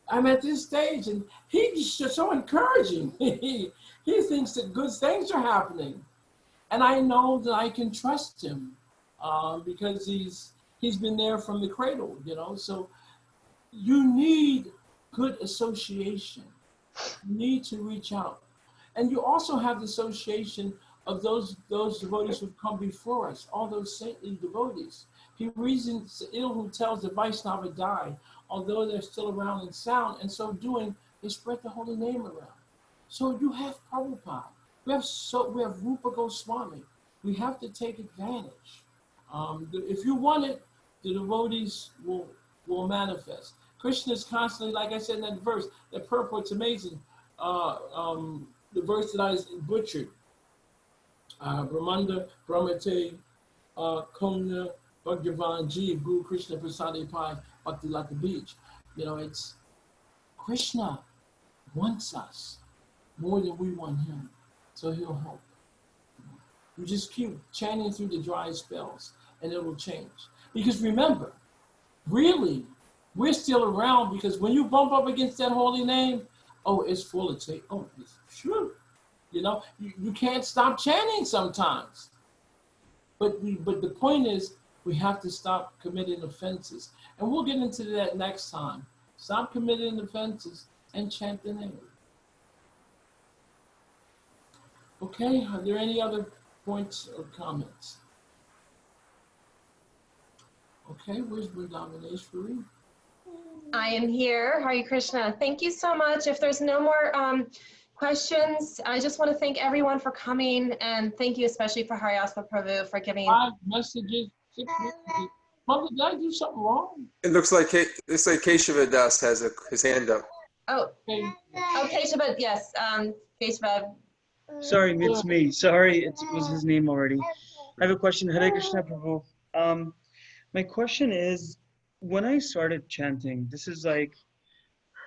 I'm at this stage, and he's just so encouraging. He thinks that good things are happening, and I know that I can trust him because he's been there from the cradle, So you need good association. You need to reach out, and you also have the association of those devotees who've come before us, all those saintly devotees. He reasons ill who tells the Vaishnava die, although they're still around and sound, and so doing, they spread the holy name around. So you have Prabhupada, we have Rupa Goswami. We have to take advantage. If you want it, the devotees will manifest. Krishna is constantly, like I said in that verse, that purport's amazing. The verse that I butchered. Brahmanda Brahmate Komna Bhagavan Jeev Guru Krishna Prasade Pai Bhakti Lata Beach. It's Krishna wants us more than we want him, so he'll help. You just keep chanting through the dry spells and it will change. Because remember, really, we're still around, because when you bump up against that holy name, it's full of tape. It's true. You can't stop chanting sometimes. But the point is, we have to stop committing offenses. And we'll get into that next time. Stop committing offenses and chant the name. Okay, are there any other points or comments? Okay, where's Vrindavaneshwari? I am here. Hare Krishna. Thank you so much. If there's no more questions, I just want to thank everyone for coming, and thank you especially for Haryasva Prabhu for giving 5 messages, 6 messages. Mother, did I do something wrong? It looks like Keshava Das has his hand up. Oh, Keshava, yes, Keshava. Sorry, it's me. Sorry, it was his name already. I have a question. Hare Krishna Prabhu. My question is, when I started chanting, this is like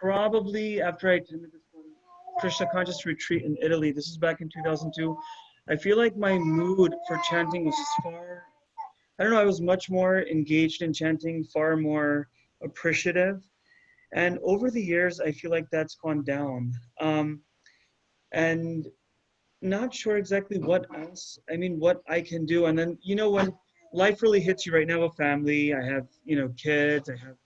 probably after I attended this Krishna Conscious Retreat in Italy. This is back in 2002. I feel like my mood for chanting was far, I was much more engaged in chanting, far more appreciative. And over the years, I feel like that's gone down. And not sure exactly what I can do. And then, when life really hits you right now, a family, I have, kids, I have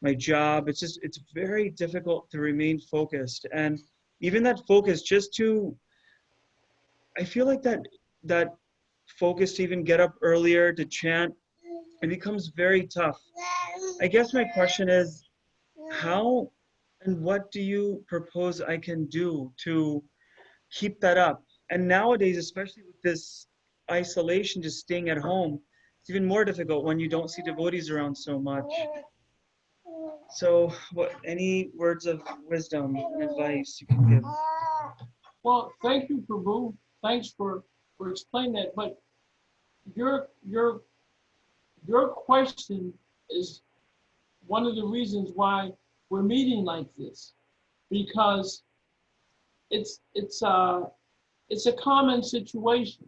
my job. It's very difficult to remain focused. And even that focus, I feel like that focus to even get up earlier to chant, it becomes very tough. I guess my question is, how And what do you propose I can do to keep that up? And nowadays, especially with this isolation, just staying at home, it's even more difficult when you don't see devotees around so much. So, any words of wisdom and advice you can give? Well, thank you, Prabhu. Thanks for explaining that. But your your your question is one of the reasons why we're meeting like this, because it's a common situation.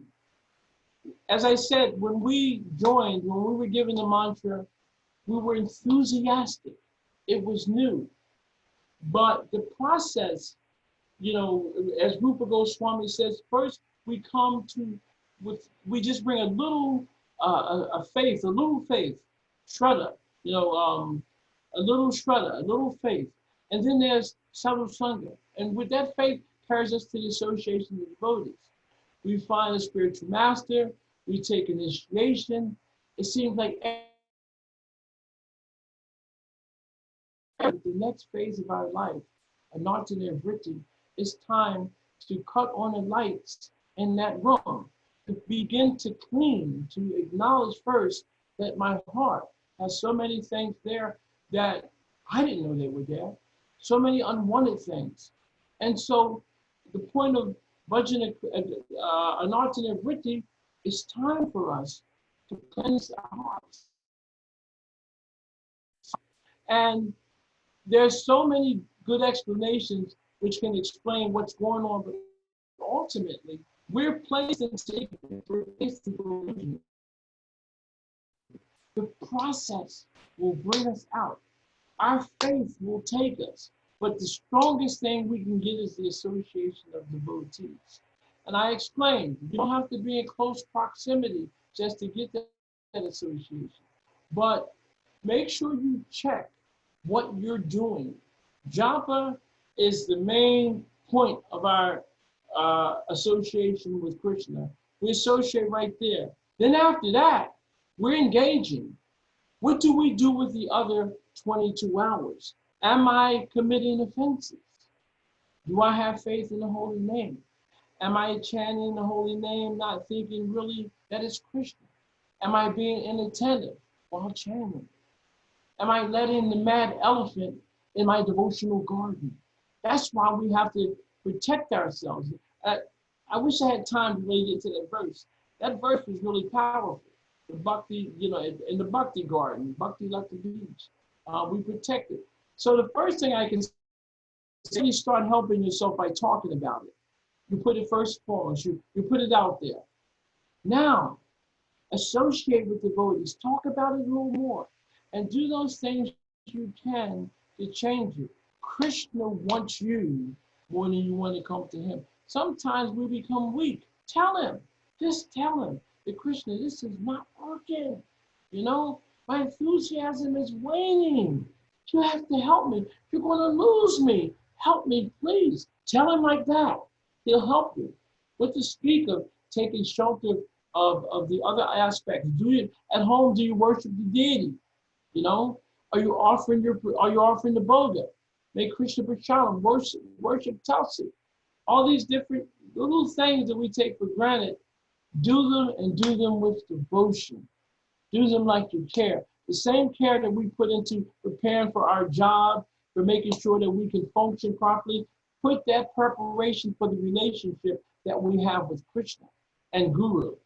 As I said, when we joined, when we were given the mantra, we were enthusiastic. It was new. But the process, as Rupa Goswami says, first we come to, we just bring a little, a little faith, shraddha, a little shraddha, a little faith. And then there's sadhu sangha. And with that faith carries us to the association of devotees. We find a spiritual master, we take initiation. It seems like the next phase of our life, Anartana Vritti, it's time to cut on the lights in that room, to begin to clean, to acknowledge first that my heart has so many things there that I didn't know they were there, so many unwanted things. And so the point of Bhajana, Anartana Vritti, it's time for us to cleanse our hearts. And there's so many good explanations which can explain what's going on, but ultimately, we're placed in sacred, we're placed in religion. The process will bring us out. Our faith will take us, but the strongest thing we can get is the association of devotees. And I explained, you don't have to be in close proximity just to get that association. But make sure you check what you're doing. Japa is the main point of our association with Krishna. We associate right there. Then after that, we're engaging. What do we do with the other 22 hours? Am I committing offenses? Do I have faith in the holy name? Am I chanting the holy name, not thinking really that it's Krishna? Am I being inattentive while chanting? Am I letting the mad elephant in my devotional garden? That's why we have to protect ourselves. I wish I had time to really get to that verse. That verse was really powerful. The bhakti, in the bhakti garden, bhakti like the beach, we protect it. So the first thing I can say, you start helping yourself by talking about it. You put it first foremost, you put it out there. Now, associate with devotees, talk about it a little more, and do those things you can to change it. Krishna wants you more than you want to come to him. Sometimes we become weak. Tell him, just tell him that Krishna, this is not working. My enthusiasm is waning. You have to help me. You're going to lose me. Help me, please. Tell him like that. He'll help you. What to speak of taking shelter of the other aspects. At home, do you worship the deity? Are you offering the boga? Make Krishna Pracharam, worship Tulsi. All these different little things that we take for granted, do them and do them with devotion. Do them like you care. The same care that we put into preparing for our job, for making sure that we can function properly, put that preparation for the relationship that we have with Krishna and Guru.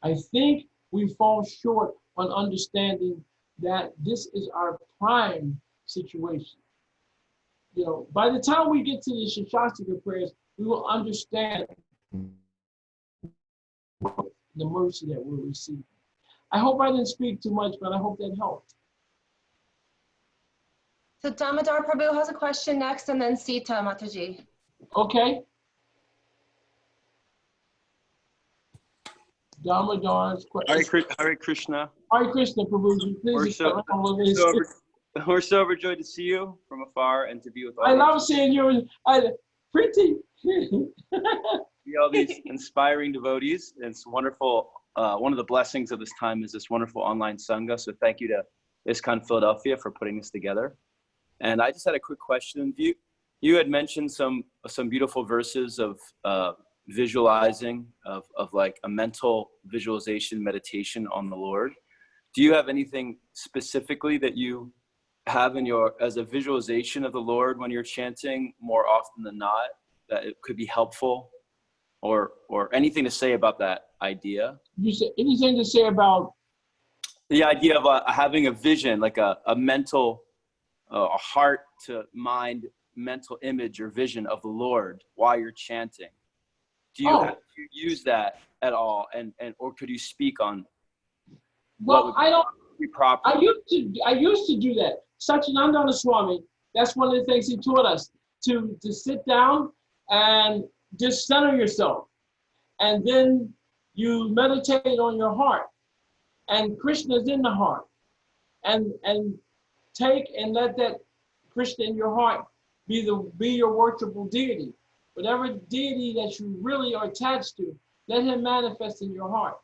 I think we fall short on understanding that this is our prime situation. By the time we get to the Shashastika prayers, we will understand the mercy that we're receiving. I hope I didn't speak too much, but I hope that helped. So Damodar Prabhu has a question next, and then Sita Mataji. Okay. Damodar's question. Hare Krishna. Hare Krishna, Prabhuji. Please. We're so overjoyed to see you from afar and to be with all. I love seeing you. Pretty. See all these inspiring devotees. It's wonderful. One of the blessings of this time is this wonderful online sangha. So thank you to ISKCON Philadelphia for putting this together. And I just had a quick question. You had mentioned some beautiful verses of visualizing, of like a mental visualization meditation on the Lord. Do you have anything specifically that you have in your, as a visualization of the Lord when you're chanting more often than not, that it could be helpful, or anything to say about that idea? You say anything to say about The idea of having a vision, like a mental, a heart to mind mental image or vision of the Lord while you're chanting. Do you have to use that at all, and or could you speak on what would I don't. be proper? I used to do that. Satchidananda Swami, that's one of the things he taught us, to sit down and just center yourself. And then you meditate on your heart. And Krishna is in the heart. And take and let that Krishna in your heart be your worshipful deity. Whatever deity that you really are attached to, let him manifest in your heart.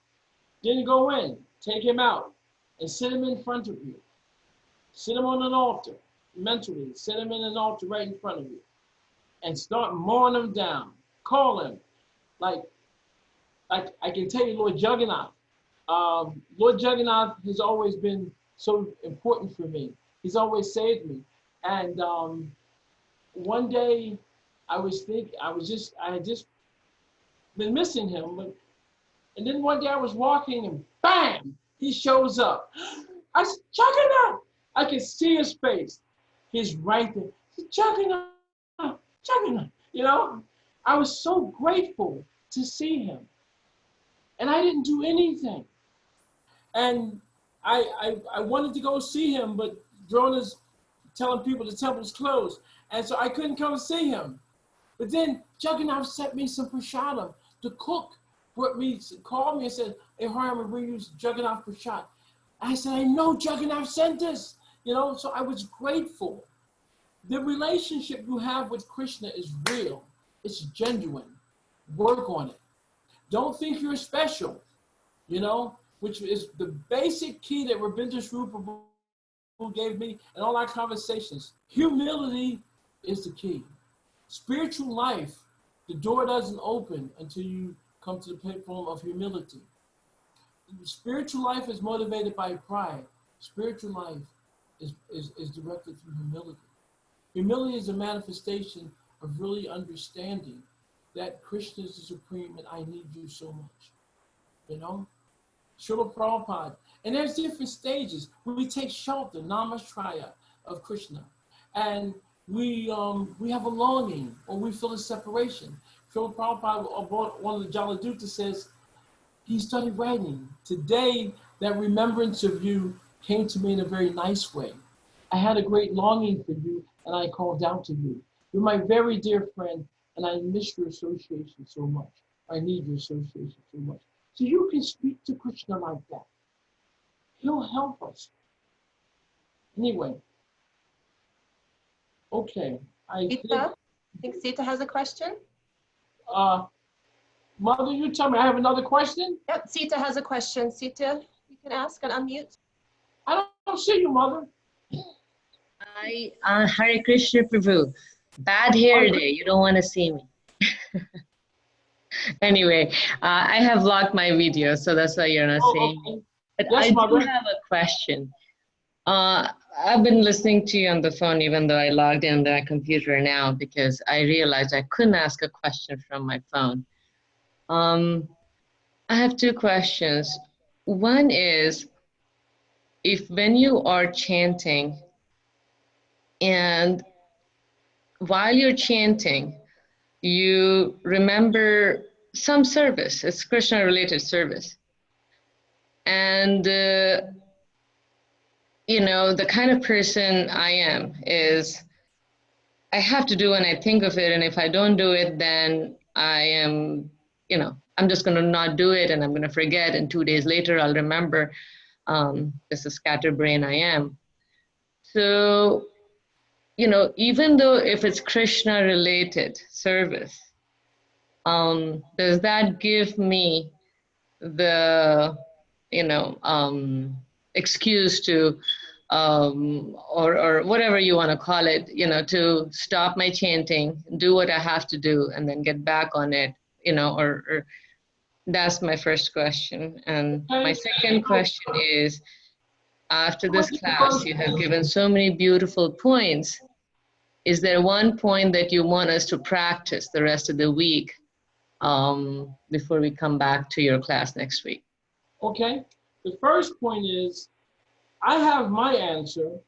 Then go in, take him out, and sit him in front of you. Sit him on an altar, mentally. Sit him in an altar right in front of you. And start mowing him down. Call him. Like I can tell you, Lord Jagannath. Lord Jagannath has always been so important for me. He's always saved me. And one day I had just been missing him. And then one day I was walking and bam, he shows up. I said, Jagannath! I could see his face. He's right there. I said, Jagannath, Jagannath. You know, I was so grateful to see him. And I didn't do anything. And I wanted to go see him, but Drona's telling people the temple's closed. And so I couldn't come see him. But then Jagannath sent me some prashadam. The cook called me and said, hey, Harry, I'm going to bring you Jagannath prashad. I said, I know Jagannath sent this. You know, so I was grateful. The relationship you have with Krishna is real. It's genuine. Work on it. Don't think you're special, you know, which is the basic key that Rabindra Rupa gave me in all our conversations. Humility is the key. Spiritual life, the door doesn't open until you come to the platform of humility. Spiritual life is motivated by pride. Spiritual life is directed through humility. Humility is a manifestation of really understanding that Krishna is the supreme and I need you so much. You know? Srila Prabhupada. And there's different stages. We take shelter, namashraya of Krishna. And we have a longing, or we feel a separation. Srila Prabhupada, one of the Jaladuta says, he started writing, today that remembrance of you came to me in a very nice way. I had a great longing for you and I called out to you. You're my very dear friend and I miss your association so much. I need your association so much. So you can speak to Krishna like that. He'll help us. Anyway. Okay. Sita? I think Sita has a question. Mother, you tell me, I have another question? Yep, Sita has a question. Sita, you can ask and unmute. I don't see you, Mother. Hare Krishna Prabhu. Bad hair day. You don't want to see me. Anyway, I have locked my video, so that's why you're not seeing me. But Yes, I Mother. do have a question. I've been listening to you on the phone, even though I logged in on my computer now, because I realized I couldn't ask a question from my phone. I have two questions. One is, if when you are chanting and while you're chanting, you remember some service, it's Krishna related service. And, you know, the kind of person I am is I have to do when I think of it. And if I don't do it, then I am, you know, I'm just going to not do it and I'm going to forget. And 2 days later, I'll remember. This is scatterbrain I am. So, you know, even though if it's Krishna related service, does that give me the, you know, excuse to or whatever you want to call it, you know, to stop my chanting, do what I have to do, and then get back on it, you know, or that's my first question. And my second question is, after this class, you have given so many beautiful points. Is there one point that you want us to practice the rest of the week before we come back to your class next week? Okay. The first point is, I have my answer,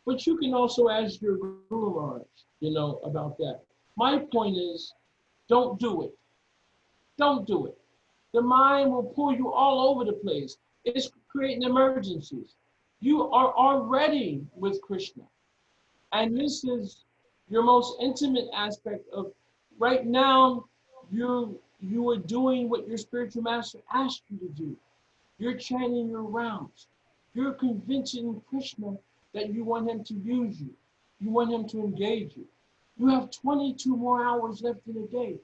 but you can also ask your Guru Maharaj, you know, about that. My point is, don't do it. Don't do it. The mind will pull you all over the place. It's creating emergencies. You are already with Krishna. And this is your most intimate aspect of right now, you are doing what your spiritual master asked you to do. You're chanting your rounds. You're convincing Krishna that you want him to use you. You want him to engage you. You have 22 more hours left in the day.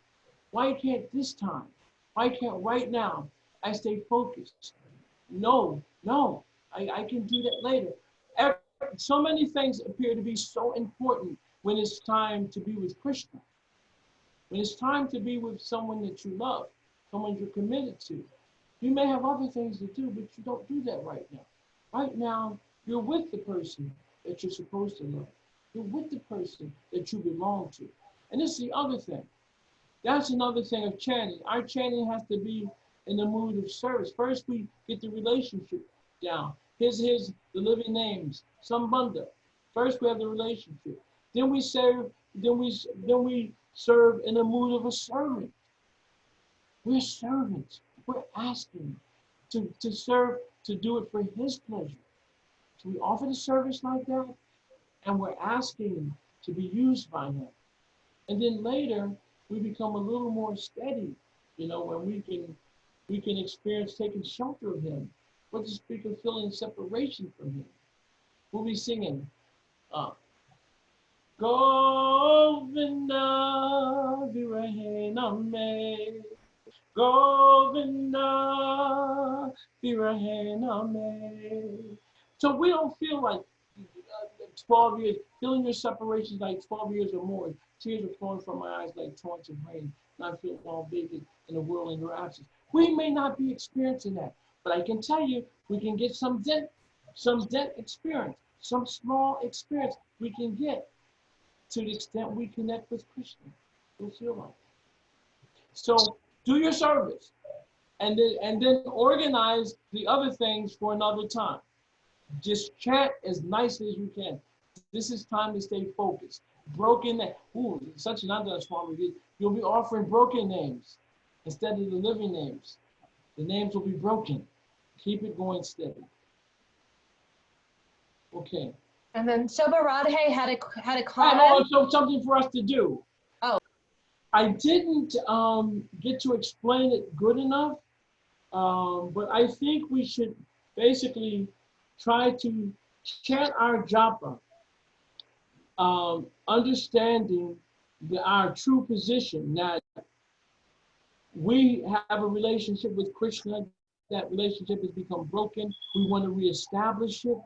Why can't this time? Why can't right now I stay focused? No, I can do that later. So many things appear to be so important when it's time to be with Krishna. When it's time to be with someone that you love, someone you're committed to. You may have other things to do, but you don't do that right now. Right now, you're with the person that you're supposed to love. You're with the person that you belong to. And this is the other thing. That's another thing of chanting. Our chanting has to be in the mood of service. First, we get the relationship down. Here's the living names, Sambandha. First, we have the relationship. Then we serve. Then we serve in the mood of a servant. We're servants. We're asking to serve, to do it for his pleasure. So we offer the service like that, and we're asking to be used by him. And then later, we become a little more steady, you know, when we can experience taking shelter of him. What the speaker feeling separation from him. We'll be singing, Govinda Virahena Me, Govinda Virahena Me. So we don't feel like 12 years, feeling your separation like 12 years or more. Tears are flowing from my eyes like torrents of rain, and I feel all big in the world in your absence. We may not be experiencing that, but I can tell you, we can get some dent experience, some small experience we can get to the extent we connect with Krishna. You'll feel like. So do your service, and then organize the other things for another time. Just chant as nicely as you can. This is time to stay focused. Broken name. Ooh, such an Ananda Swami did. You'll be offering broken names instead of the living names. The names will be broken. Keep it going steady. Okay. And then Shobha Radhe had a I comment. know, so something for us to do. Oh. I didn't get to explain it good enough, but I think we should basically try to chant our japa, understanding our true position, that we have a relationship with Krishna. That relationship has become broken. We want to reestablish it.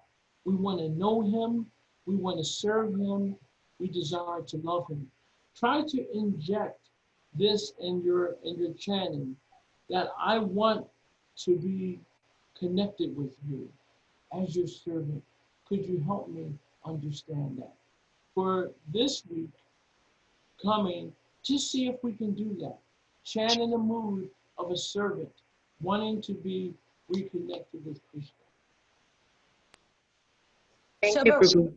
We want to know him. We want to serve him. We desire to love him. Try to inject this in your chanting, that I want to be connected with you as your servant. Could you help me understand that? For this week coming, just see if we can do that. Chant in the mood of a servant, wanting to be reconnected with Krishna. Thank you, Prabhu.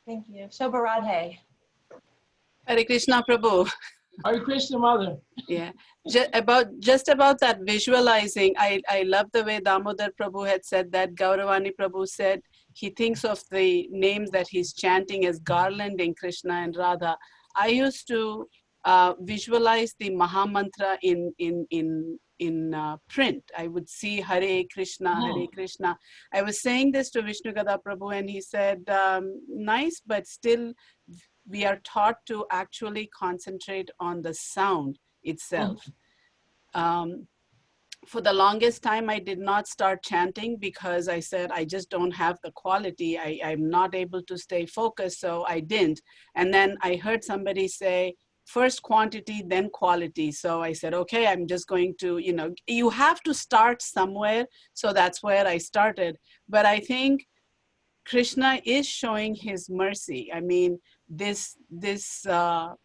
Thank you. Shobha Radhe. Hare Krishna, Prabhu. Hare Krishna, Mother. Yeah, just about that visualizing, I love the way Damodar Prabhu had said that. Gauravani Prabhu said he thinks of the names that he's chanting as garlanding Krishna and Radha. I used to visualize the Maha Mantra in print. I would see Hare Krishna, Hare Krishna. I was saying this to Vishnu Gada Prabhu, and he said, nice, but still we are taught to actually concentrate on the sound itself. for the longest time, I did not start chanting because I said, I just don't have the quality. I'm not able to stay focused, so I didn't. And then I heard somebody say, first quantity, then quality. So I said, okay, I'm just going to, you have to start somewhere. So that's where I started. But I think Krishna is showing his mercy. I mean, this Japa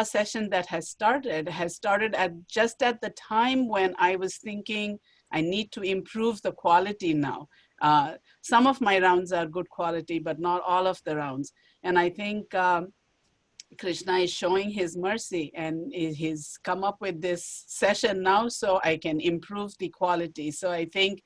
session that has started at just at the time when I was thinking I need to improve the quality now. Some of my rounds are good quality, but not all of the rounds. And I think Krishna is showing his mercy, and he's come up with this session now so I can improve the quality. So I think,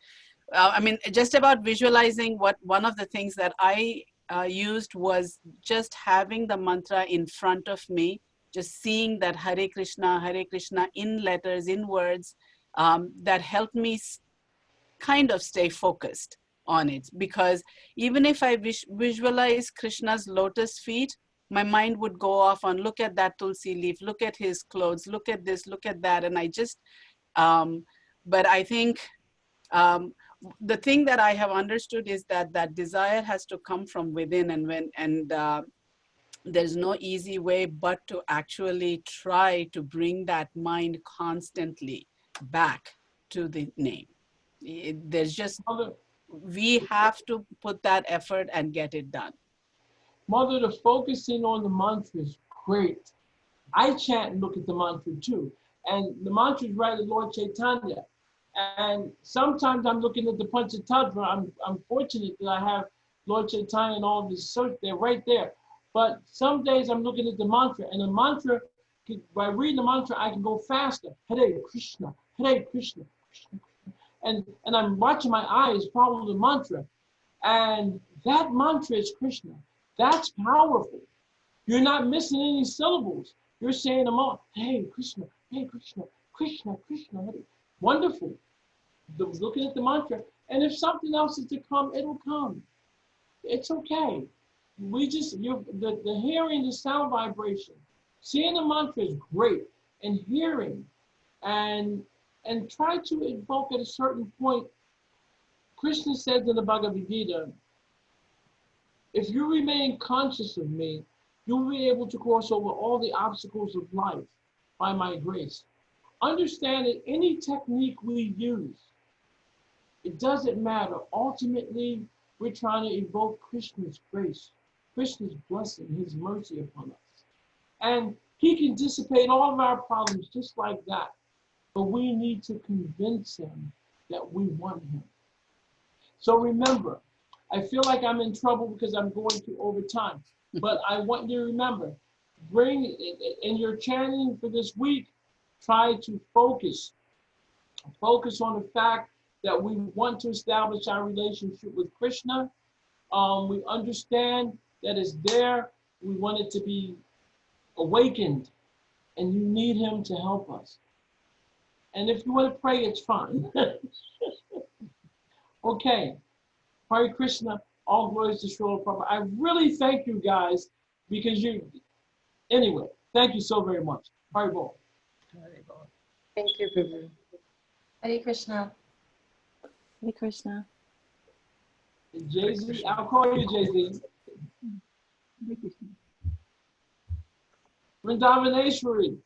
just about visualizing, what one of the things that I used was just having the mantra in front of me, just seeing that Hare Krishna in letters, in words, that helped me kind of stay focused on it. Because even if I visualize Krishna's lotus feet, my mind would go off on, look at that tulsi leaf, look at his clothes, look at this, look at that. And I just, but I think the thing that I have understood is that that desire has to come from within, and there's no easy way but to actually try to bring that mind constantly back to the name. There's just, we have to put that effort and get it done. Mother, the focusing on the mantra is great. I chant and look at the mantra too. And the mantra is right at Lord Chaitanya. And sometimes I'm looking at the Panchatattva. I'm fortunate that I have Lord Chaitanya and all of his search, they're right there. But some days I'm looking at the mantra, and the mantra, by reading the mantra, I can go faster. Hare Krishna, Hare Krishna, Krishna, Krishna. And I'm watching my eyes follow the mantra. And that mantra is Krishna. That's powerful. You're not missing any syllables. You're saying them all. Hey, Krishna, hey, Krishna, Krishna, Krishna. Hare. Wonderful. Looking at the mantra. And if something else is to come, it'll come. It's okay. We just, the hearing the sound vibration. Seeing the mantra is great. And hearing and try to invoke at a certain point. Krishna says in the Bhagavad Gita, if you remain conscious of me, you will be able to cross over all the obstacles of life by my grace. Understand that any technique we use, it doesn't matter. Ultimately, we're trying to evoke Krishna's grace, Krishna's blessing, his mercy upon us. And he can dissipate all of our problems just like that. But we need to convince him that we want him. So remember, I feel like I'm in trouble because I'm going to overtime. But I want you to remember, in your chanting for this week, try to focus on the fact that we want to establish our relationship with Krishna. We understand that it's there. We want it to be awakened, and you need him to help us. And if you want to pray, it's fine. Okay. Hare Krishna, all glories to Srila Prabhupada. I really thank you guys because anyway, thank you so very much. Hare Bol. Thank you, Prabhu. Hare Krishna. Hare Krishna. Jay-Z, I'll call you Jay-Z. Vrindavaneshwari.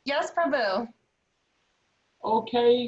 Yes, Prabhu. Okay.